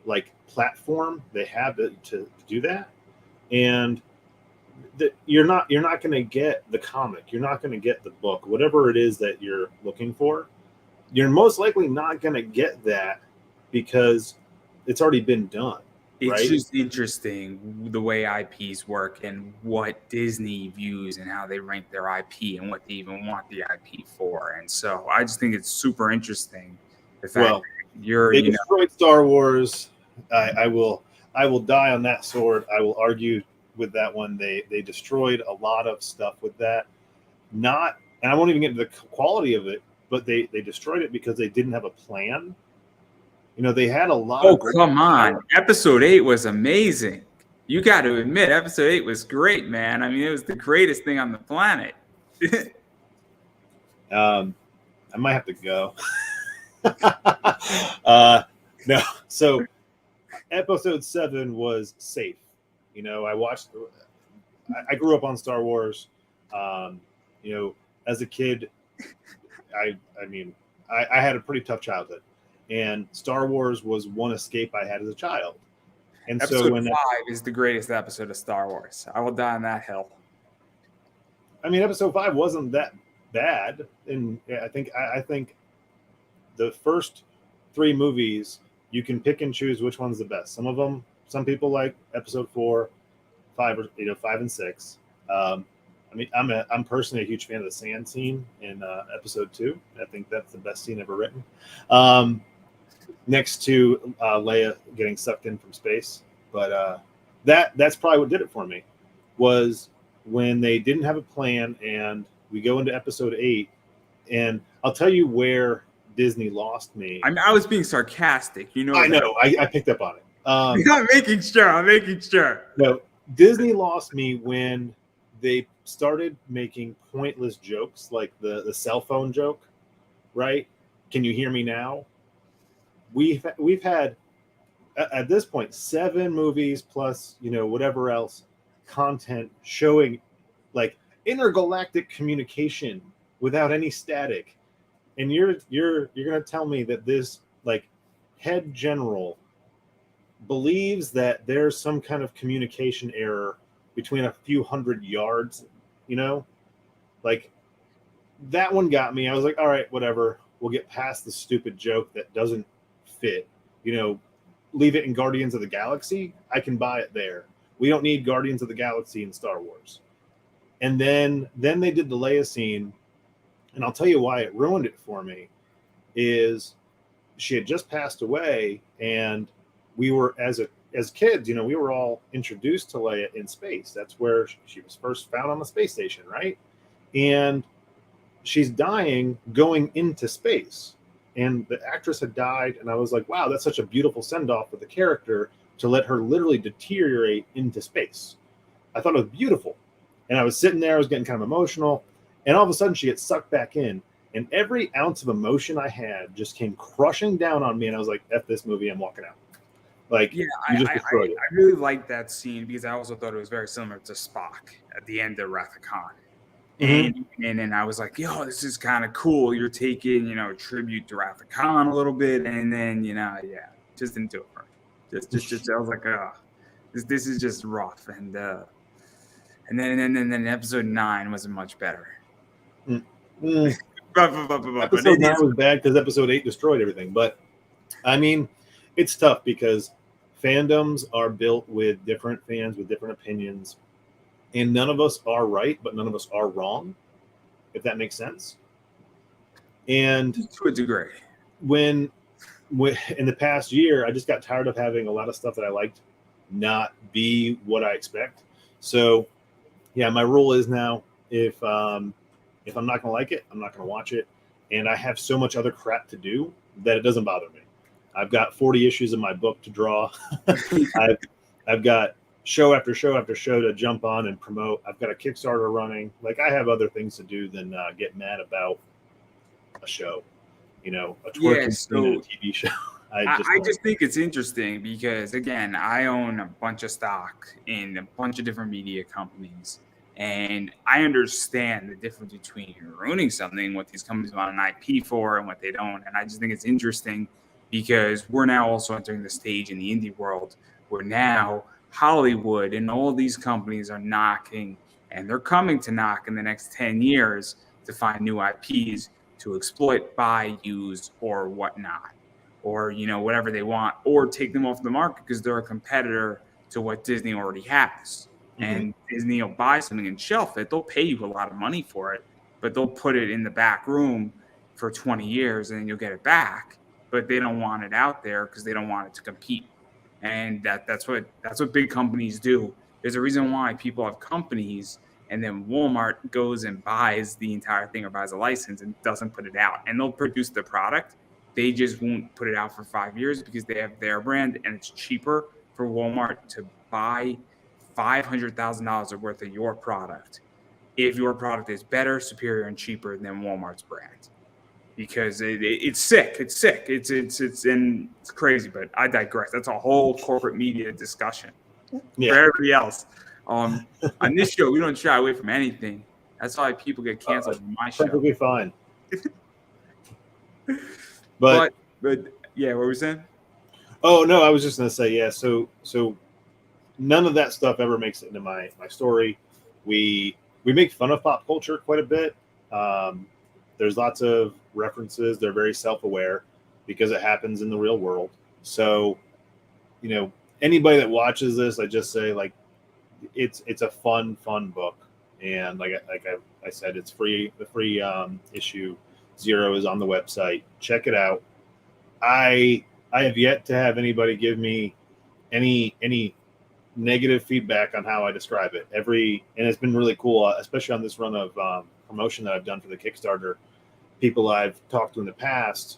like platform they have to do that. And you're not going to get the comic, you're not going to get the book, whatever it is that you're looking for. You're most likely not going to get that because it's already been done. It's right? just interesting the way IPs work and what Disney views and how they rank their IP and what they even want the IP for. And so I just think it's super interesting. The fact Well, that you're, they destroyed Star Wars. I will die on that sword. I will argue with that one. They destroyed a lot of stuff with that. And I won't even get into the quality of it, but they destroyed it because they didn't have a plan. They had a lot. Oh, come on. Episode 8 was amazing. You got to admit, Episode 8 was great, man. I mean, it was the greatest thing on the planet. I might have to go. No. So Episode 7 was safe. I grew up on Star Wars. As a kid, I had a pretty tough childhood, and Star Wars was one escape I had as a child. And Episode 5 is the greatest episode of Star Wars. I will die on that hill. I mean, Episode 5 wasn't that bad, and I think the first 3 movies you can pick and choose which one's the best. Some people like Episode 4, 5, or 5 and 6. I'm personally a huge fan of the sand scene in Episode 2. I think that's the best scene ever written. Next to Leia getting sucked in from space. But that's probably what did it for me, was when they didn't have a plan, and we go into Episode 8, and I'll tell you where Disney lost me. I was being sarcastic. I know. I picked up on it. I'm making sure. No, Disney lost me when they started making pointless jokes, like the cell phone joke, right? Can you hear me now? We've had at this point 7 movies plus whatever else content showing like intergalactic communication without any static, and you're gonna tell me that this like head general believes that there's some kind of communication error between a few hundred yards, like that one got me. I was like, all right, whatever, we'll get past the stupid joke that doesn't fit. Leave it in Guardians of the Galaxy. I can buy it there. We don't need Guardians of the Galaxy in Star Wars. And then they did the Leia scene, and I'll tell you why it ruined it for me. Is she had just passed away, and we were as as kids, we were all introduced to Leia in space. That's where she was first found on the space station, right? And she's dying going into space. And the actress had died, and I was like, wow, that's such a beautiful send-off for the character to let her literally deteriorate into space. I thought it was beautiful. And I was sitting there, I was getting kind of emotional, and all of a sudden she gets sucked back in, and every ounce of emotion I had just came crushing down on me, and I was like, F this movie, I'm walking out. Like, Yeah, you just destroyed it. I really liked that scene because I also thought it was very similar to Spock at the end of Wrath of Khan. And then I was like, yo, this is kind of cool. You're taking, tribute to Wrath of Khan a little bit. And then, just didn't do it for me. Just I was like, oh, this is just rough. And then episode 9 wasn't much better. Episode 9 was bad because episode 8 destroyed everything. But I mean, it's tough because fandoms are built with different fans with different opinions. And none of us are right, but none of us are wrong, if that makes sense. And to a degree, when in the past year, I just got tired of having a lot of stuff that I liked not be what I expect. So, yeah, my rule is now if I'm not going to like it, I'm not going to watch it. And I have so much other crap to do that it doesn't bother me. I've got 40 issues in my book to draw. I've got show after show after show to jump on and promote. I've got a Kickstarter running. Like, I have other things to do than get mad about a show, a twerking scene in a TV show. I just think it's interesting because, again, I own a bunch of stock in a bunch of different media companies, and I understand the difference between ruining something, what these companies want an IP for and what they don't. And I just think it's interesting because we're now also entering the stage in the indie world where now Hollywood and all these companies are knocking, and they're coming to knock in the next 10 years to find new IPs to exploit, buy, use, or whatnot, or, whatever they want, or take them off the market because they're a competitor to what Disney already has. Mm-hmm. And Disney will buy something and shelf it. They'll pay you a lot of money for it, but they'll put it in the back room for 20 years and then you'll get it back. But they don't want it out there because they don't want it to compete. And that's what big companies do. There's a reason why people have companies and then Walmart goes and buys the entire thing or buys a license and doesn't put it out. And they'll produce the product. They just won't put it out for 5 years because they have their brand, and it's cheaper for Walmart to buy $500,000 worth of your product if your product is better, superior, and cheaper than Walmart's brand. Because it's sick. It's crazy, but I digress. That's a whole corporate media discussion. Yeah. For everybody else. On this show, we don't shy away from anything. That's why people get canceled on my show. Perfectly fine. But yeah, what were we saying? Oh no, I was just gonna say, yeah. So none of that stuff ever makes it into my story. We make fun of pop culture quite a bit. There's lots of references. They're very self-aware because it happens in the real world. So, anybody that watches this, I just say, like, it's a fun book. And like I said, it's free. The free issue 0 is on the website. Check it out. I have yet to have anybody give me any negative feedback on how I describe it. And it's been really cool, especially on this run of promotion that I've done for the Kickstarter. People I've talked to in the past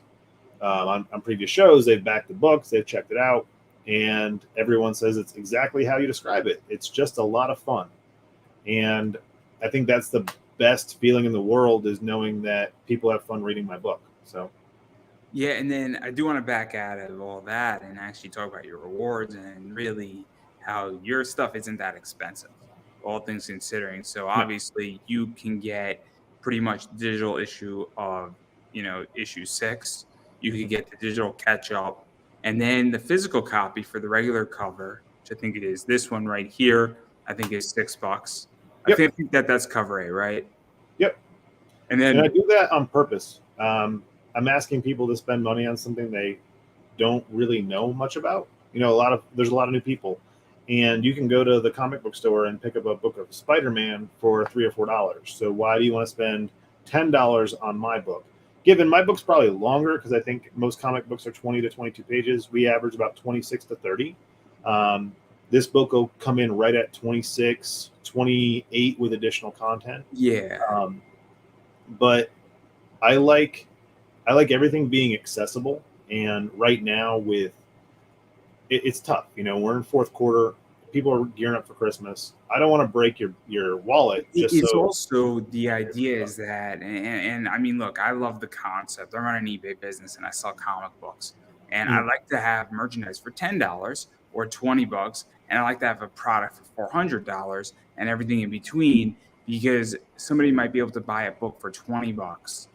on previous shows, they've backed the books, they've checked it out, and everyone says it's exactly how you describe it. It's just a lot of fun. And I think that's the best feeling in the world, is knowing that people have fun reading my book. So yeah, and then I do want to back out of all that and actually talk about your rewards and really how your stuff isn't that expensive, all things considering. So obviously you can get pretty much digital issue of, issue 6. You can get the digital catch-up, and then the physical copy for the regular cover, which I think it is this one right here, I think is $6. Yep. I think that's cover A, right? Yep. And I do that on purpose. I'm asking people to spend money on something they don't really know much about. There's a lot of new people, and you can go to the comic book store and pick up a book of Spider-Man for $3 or $4. So why do you want to spend $10 on my book? Given my book's probably longer, because I think most comic books are 20 to 22 pages. We average about 26 to 30. This book will come in right at 26, 28 with additional content. Yeah. Um, but I like everything being accessible. And right now it's tough. We're in fourth quarter. People are gearing up for Christmas. I don't want to break your wallet just It's so. also the idea is that, and I mean, look, I love the concept. I run an eBay business and I sell comic books, and I Mhm. like to have merchandise for $10 or $20, and I like to have a product for $400 and everything in between because somebody might be able to buy a book for $20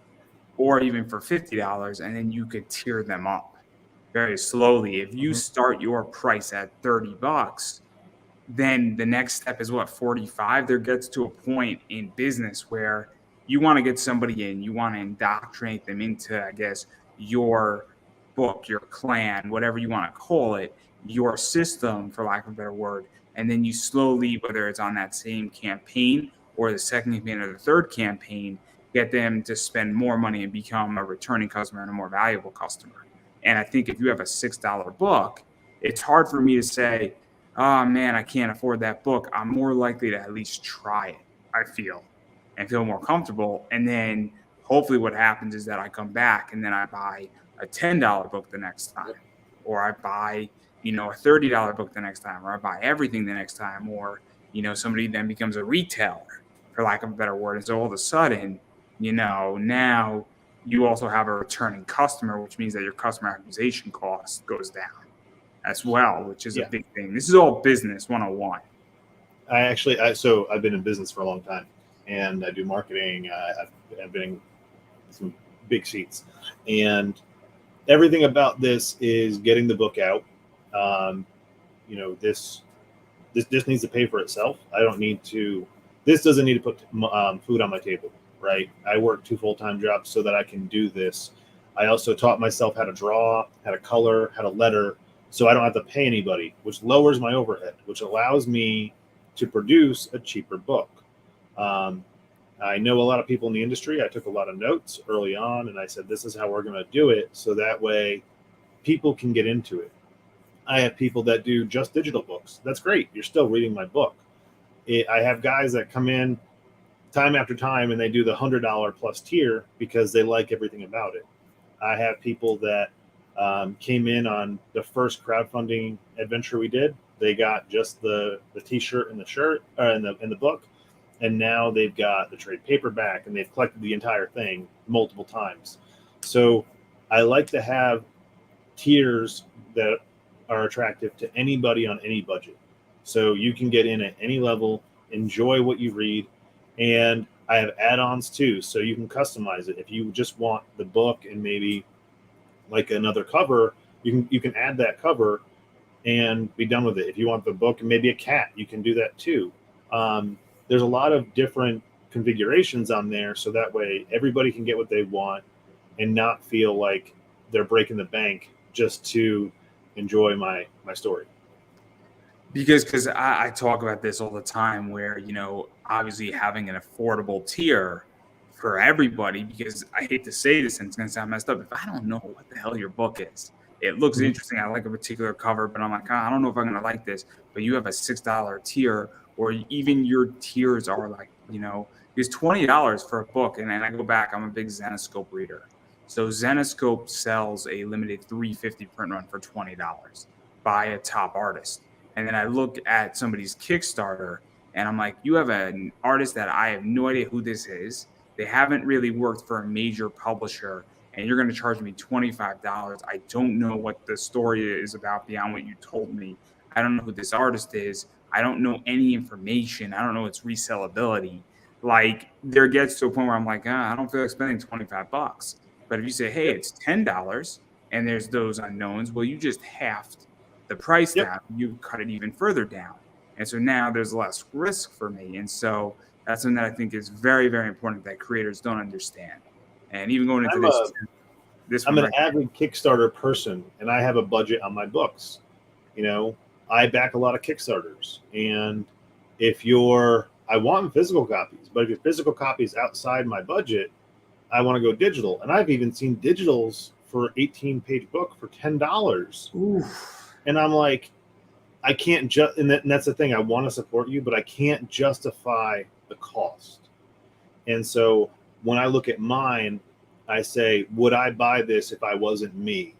or even for $50, and then you could tier them up very slowly. If you Mhm. start your price at $30, then the next step is what, 45? There gets to a point in business where you want to get somebody in, you want to indoctrinate them into, I guess, your book, your clan, whatever you want to call it, your system, for lack of a better word. And then you slowly, whether it's on that same campaign or the second campaign or the third campaign, get them to spend more money and become a returning customer and a more valuable customer. And I think if you have a $6 book, it's hard for me to say, oh man, I can't afford that book. I'm more likely to at least try it, I feel, and feel more comfortable. And then hopefully what happens is that I come back and then I buy a $10 book the next time, or I buy, a $30 book the next time, or I buy everything the next time, or, somebody then becomes a retailer, for lack of a better word. And so all of a sudden, now you also have a returning customer, which means that your customer acquisition cost goes down as well, which is a Yeah, big thing. This is all business 101. so I've been in business for a long time, and I do marketing. I've been in some big seats, and everything about this is getting the book out. Um, this needs to pay for itself. I don't need to. This doesn't need to put food on my table, right? I work 2 full-time jobs so that I can do this. I also taught myself how to draw, how to color, how to letter, so I don't have to pay anybody, which lowers my overhead, which allows me to produce a cheaper book. Um, I know a lot of people in the industry. I took a lot of notes early on, and I said, "This is how we're going to do it," so that way people can get into it. I have people that do just digital books. That's great. You're still reading my book. I have guys that come in time after time and they do the $100 plus tier because they like everything about it. I have people that came in on the first crowdfunding adventure we did. They got just the T-shirt and the shirt in the book, and now they've got the trade paperback and they've collected the entire thing multiple times. So I like to have tiers that are attractive to anybody on any budget. So you can get in at any level, enjoy what you read, and I have add-ons too, so you can customize it. If you just want the book and maybe like another cover, you can add that cover and be done with it. If you want the book and maybe a cat, you can do that too. There's a lot of different configurations on there, so that way everybody can get what they want and not feel like they're breaking the bank just to enjoy my story. Because I talk about this all the time where, obviously having an affordable tier for everybody, because I hate to say this and it's going to sound messed up. If I don't know what the hell your book is, it looks Mhm. interesting. I like a particular cover, but I'm like, I don't know if I'm going to like this. But you have a $6 tier, or even your tiers are like, it's $20 for a book. And then I go back, I'm a big Zenoscope reader. So Zenoscope sells a limited 350 print run for $20 by a top artist. And then I look at somebody's Kickstarter and I'm like, you have an artist that I have no idea who this is. They haven't really worked for a major publisher, and you're going to charge me $25. I don't know what the story is about beyond what you told me. I don't know who this artist is. I don't know any information. I don't know its resellability. Like, there gets to a point where I'm like, I don't feel like spending $25. But if you say, hey, Yep. it's $10 and there's those unknowns, well, you just halved the price Yep. down, you cut it even further down. And so now there's less risk for me. And so that's something that I think is very, very important that creators don't understand. And even going into I'm this a this I'm one an right avid Kickstarter person, and I have a budget on my books. You know, I back a lot of Kickstarters, and if you're I want physical copies, but if your physical copy is outside my budget, I want to go digital. And I've even seen digitals for 18-page book for $10. here. Oof. And I'm like, I can't just, and that's the thing. I want to support you, but I can't justify the cost. And so when I look at mine, I say, would I buy this if I wasn't me?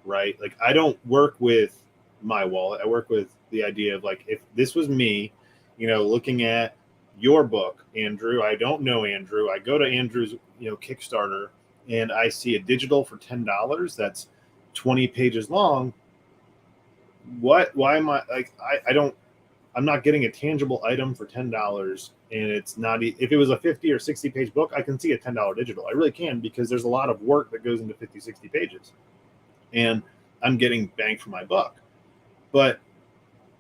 Right? Like, I don't work with my wallet. I work with the idea of, like, if this was me, looking at your book, Andrew, I don't know Andrew. I go to Andrew's, Kickstarter, and I see a digital for $10 that's 20 pages long. Why am I like, I'm not getting a tangible item for $10, and it's not. If it was a 50 or 60 page book, I can see a $10 digital. I really can, because there's a lot of work that goes into 50, 60 pages, and I'm getting bang for my buck. But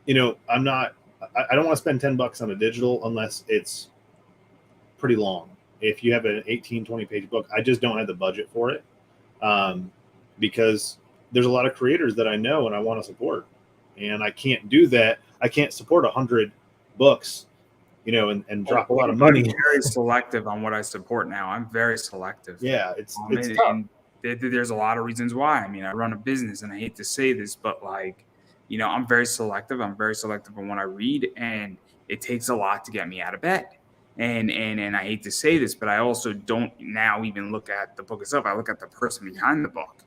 I'm not. I don't want to spend $10 on a digital unless it's pretty long. If you have an 18, 20 page book, I just don't have the budget for it, because there's a lot of creators that I know and I want to support, and I can't do that. I can't support 100 books, and drop a lot of money. I'm very selective on what I support now. I'm very selective. Yeah, it's tough. And there's a lot of reasons why. I mean, I run a business, and I hate to say this, but like, I'm very selective. I'm very selective on what I read, and it takes a lot to get me out of bed. And I hate to say this, but I also don't now even look at the book itself. I look at the person behind the book.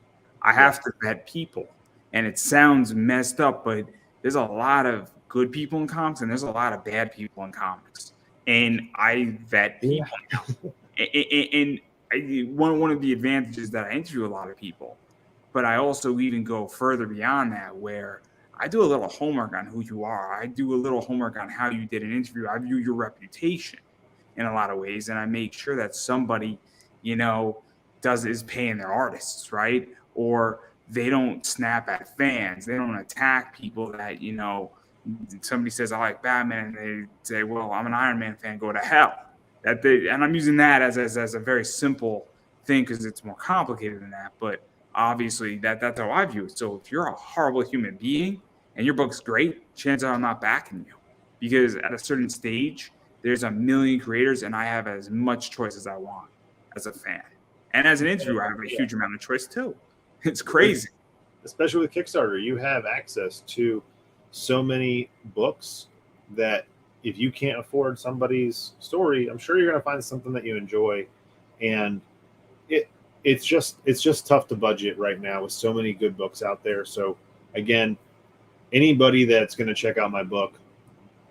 I have to vet people, and it sounds messed up, but there's a lot of good people in comics, and there's a lot of bad people in comics, and I vet people now. And one of the advantages that I interview a lot of people, but I also even go further beyond that, where I do a little homework on who you are. I do a little homework on how you did an interview. I view your reputation in a lot of ways, and I make sure that somebody, is paying their artists, right? Or they don't snap at fans. They don't attack people that, somebody says, I like Batman, and they say, well, I'm an Iron Man fan, go to hell. And I'm using that as a very simple thing, because it's more complicated than that. But obviously that's how I view it. So if you're a horrible human being and your book's great, chances are I'm not backing you, because at a certain stage, there's a million creators, and I have as much choice as I want as a fan. And as an interviewer, I have a huge amount of choice too. It's crazy. Especially with Kickstarter, you have access to so many books that if you can't afford somebody's story, I'm sure you're going to find something that you enjoy. And it's just tough to budget right now with so many good books out there. So again, anybody that's going to check out my book,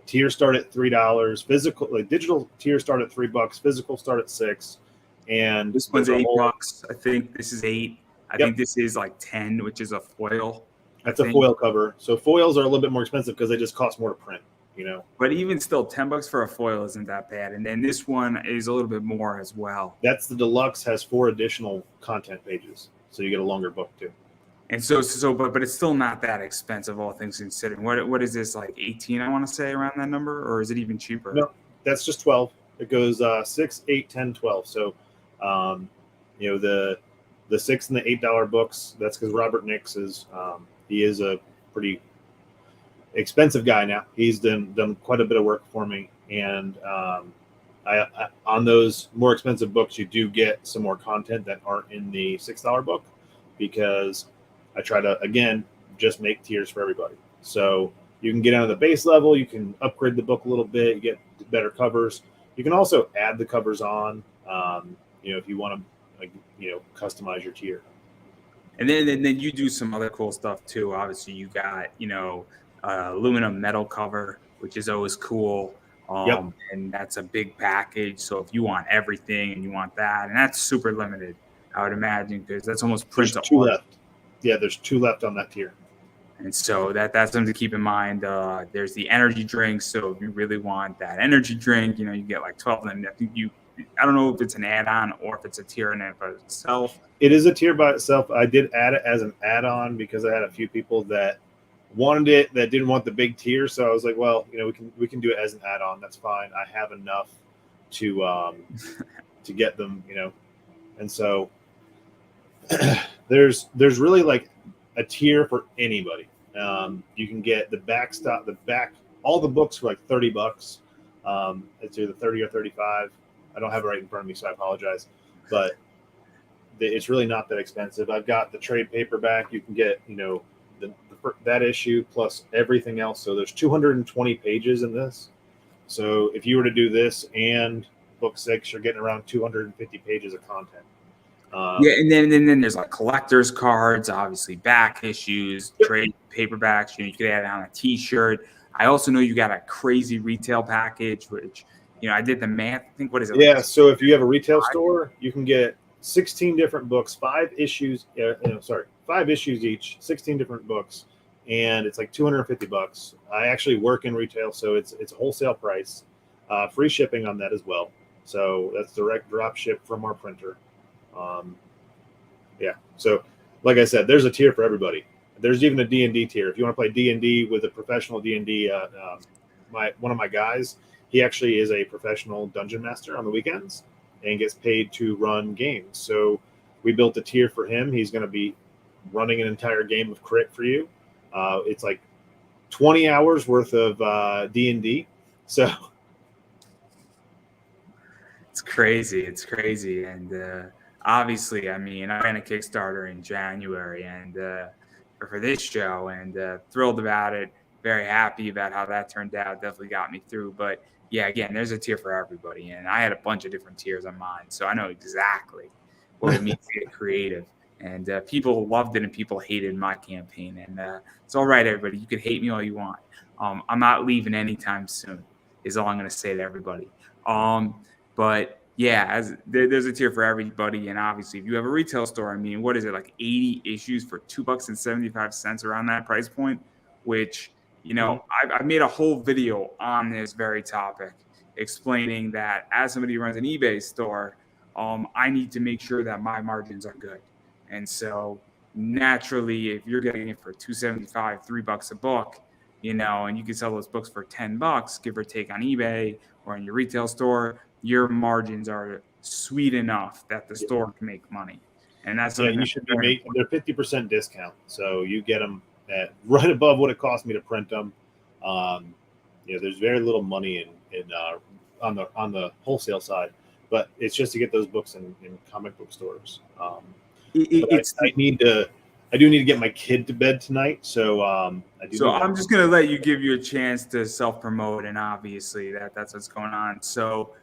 tiers start at $3. Physical, like digital tiers start at $3. Physical start at $6. And this one's $8. I think this is $8. I think this is like 10, which is a foil. That's a foil cover. So foils are a little bit more expensive because they just cost more to print, But even still, $10 for a foil isn't that bad. And then this one is a little bit more as well. That's the deluxe, has 4 additional content pages, so you get a longer book too. And but it's still not that expensive, all things considered. What is this, like 18? I want to say around that number, or is it even cheaper? No, that's just 12. It goes 6, 8, 10, 12. So, the $6 and the $8 books. That's because Robert Nix is he is a pretty expensive guy now. He's done quite a bit of work for me, and I on those more expensive books, you do get some more content that aren't in the $6 book, because I try to, again, just make tiers for everybody. So you can get on the base level, you can upgrade the book a little bit, you get better covers. You can also add the covers on, if you want to, customize your tier. And then you do some other cool stuff too. Obviously, you got, aluminum metal cover, which is always cool. And that's a big package. So if you want everything and you want that, and that's super limited, I would imagine, because that's almost print. There's 2 left. Yeah, there's 2 left on that tier. And so that's something to keep in mind. There's the energy drinks. So if you really want that energy drink, you get like 12 of them. I don't know if it's an add-on or if it's a tier in it by itself. It is a tier by itself. I did add it as an add-on because I had a few people that wanted it that didn't want the big tier. So I was like, well, we can do it as an add-on. That's fine. I have enough to get them, And so there's really like a tier for anybody. You can get the all the books for like $30. It's either 30 or 35. I don't have it right in front of me, so I apologize. But it's really not that expensive. I've got the trade paperback. You can get, that issue plus everything else. So there's 220 pages in this. So if you were to do this and book 6, you're getting around 250 pages of content. Yeah, and then there's like collector's cards, obviously back issues, trade paperbacks. You could add on a T-shirt. I also know you got a crazy retail package, which I did the math. I think what is it? Yeah, so if you have a retail store, you can get 16 different books, 5 issues. 5 issues each, 16 different books, and it's like $250. I actually work in retail, so it's a wholesale price, free shipping on that as well. So that's direct drop ship from our printer. Yeah. So, like I said, there's a tier for everybody. There's even a D&D tier. If you want to play D&D with a professional D&D, one of my guys, he actually is a professional dungeon master on the weekends and gets paid to run games. So we built a tier for him. He's going to be running an entire game of Crit for you. It's like 20 hours worth of D&D. So it's crazy. It's crazy. And obviously, I ran a Kickstarter in January and for this show, and thrilled about it. Very happy about how that turned out. Definitely got me through. But yeah, again, there's a tier for everybody, and I had a bunch of different tiers on mine, so I know exactly what it means to get creative. And people loved it and people hated my campaign. And it's all right, everybody. You can hate me all you want. I'm not leaving anytime soon, is all I'm going to say to everybody. But yeah, there's a tier for everybody. And obviously, if you have a retail store, what is it, like 80 issues for $2.75 around that price point, which, I've made a whole video on this very topic explaining that as somebody who runs an eBay store, I need to make sure that my margins are good. And so naturally, if you're getting it for $2.75, $3 a book, and you can sell those books for $10, give or take, on eBay or in your retail store, your margins are sweet enough that the store can make money. And that's you should be making their 50% discount. So you get them at right above what it cost me to print them. There's very little money on the wholesale side, but it's just to get those books in comic book stores. I do need to get my kid to bed tonight, so I'm just going to let you give you a chance to self-promote, and obviously that's what's going on. So,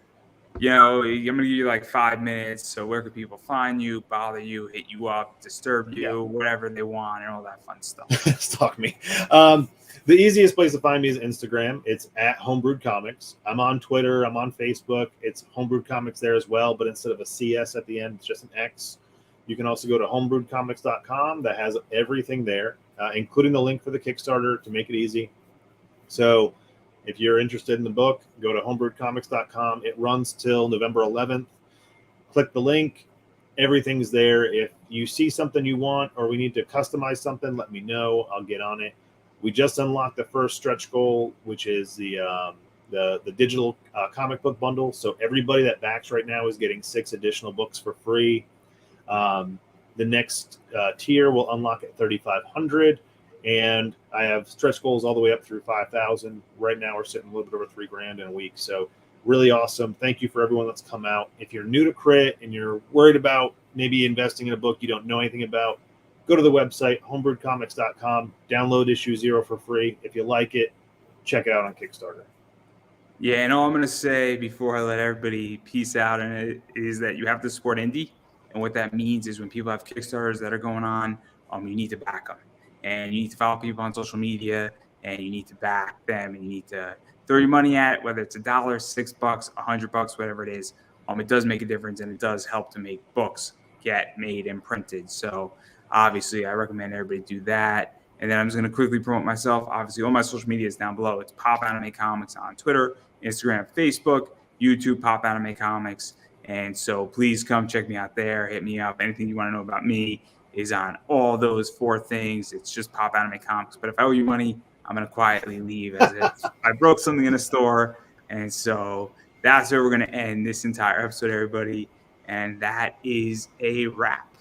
I'm going to give you like 5 minutes. So where can people find you, bother you, hit you up, disturb you, whatever they want, and all that fun stuff? Stalk me. The easiest place to find me is Instagram. It's at Homebrewed Comics. I'm on Twitter. I'm on Facebook. It's Homebrewed Comics there as well, but instead of a CS at the end, it's just an X. You can also go to homebrewedcomics.com. That has everything there, including the link for the Kickstarter to make it easy. So if you're interested in the book, go to homebrewedcomics.com. It runs till November 11th. Click the link. Everything's there. If you see something you want or we need to customize something, let me know. I'll get on it. We just unlocked the first stretch goal, which is the digital comic book bundle. So everybody that backs right now is getting 6 additional books for free. The next tier will unlock at 3,500, and I have stretch goals all the way up through 5,000. Right now, we're sitting a little bit over $3,000 in a week. So really awesome. Thank you for everyone that's come out. If you're new to Crit and you're worried about maybe investing in a book you don't know anything about, go to the website, homebrewedcomics.com, download issue 0 for free. If you like it, check it out on Kickstarter. Yeah, and all I'm going to say before I let everybody peace out in it is that you have to support indie. And what that means is when people have Kickstarters that are going on, you need to back them. And you need to follow people on social media, and you need to back them, and you need to throw your money at it, whether it's $1, $6, $100, whatever it is. It does make a difference, and it does help to make books get made and printed. So obviously, I recommend everybody do that. And then I'm just going to quickly promote myself. Obviously, all my social media is down below. It's Pop Anime Comics on Twitter, Instagram, Facebook, YouTube, Pop Anime Comics. And so please come check me out there. Hit me up. Anything you want to know about me is on all those 4 things. It's just Pop Anime Comics. But if I owe you money, I'm going to quietly leave as if I broke something in a store. And so that's where we're going to end this entire episode, everybody. And that is a wrap.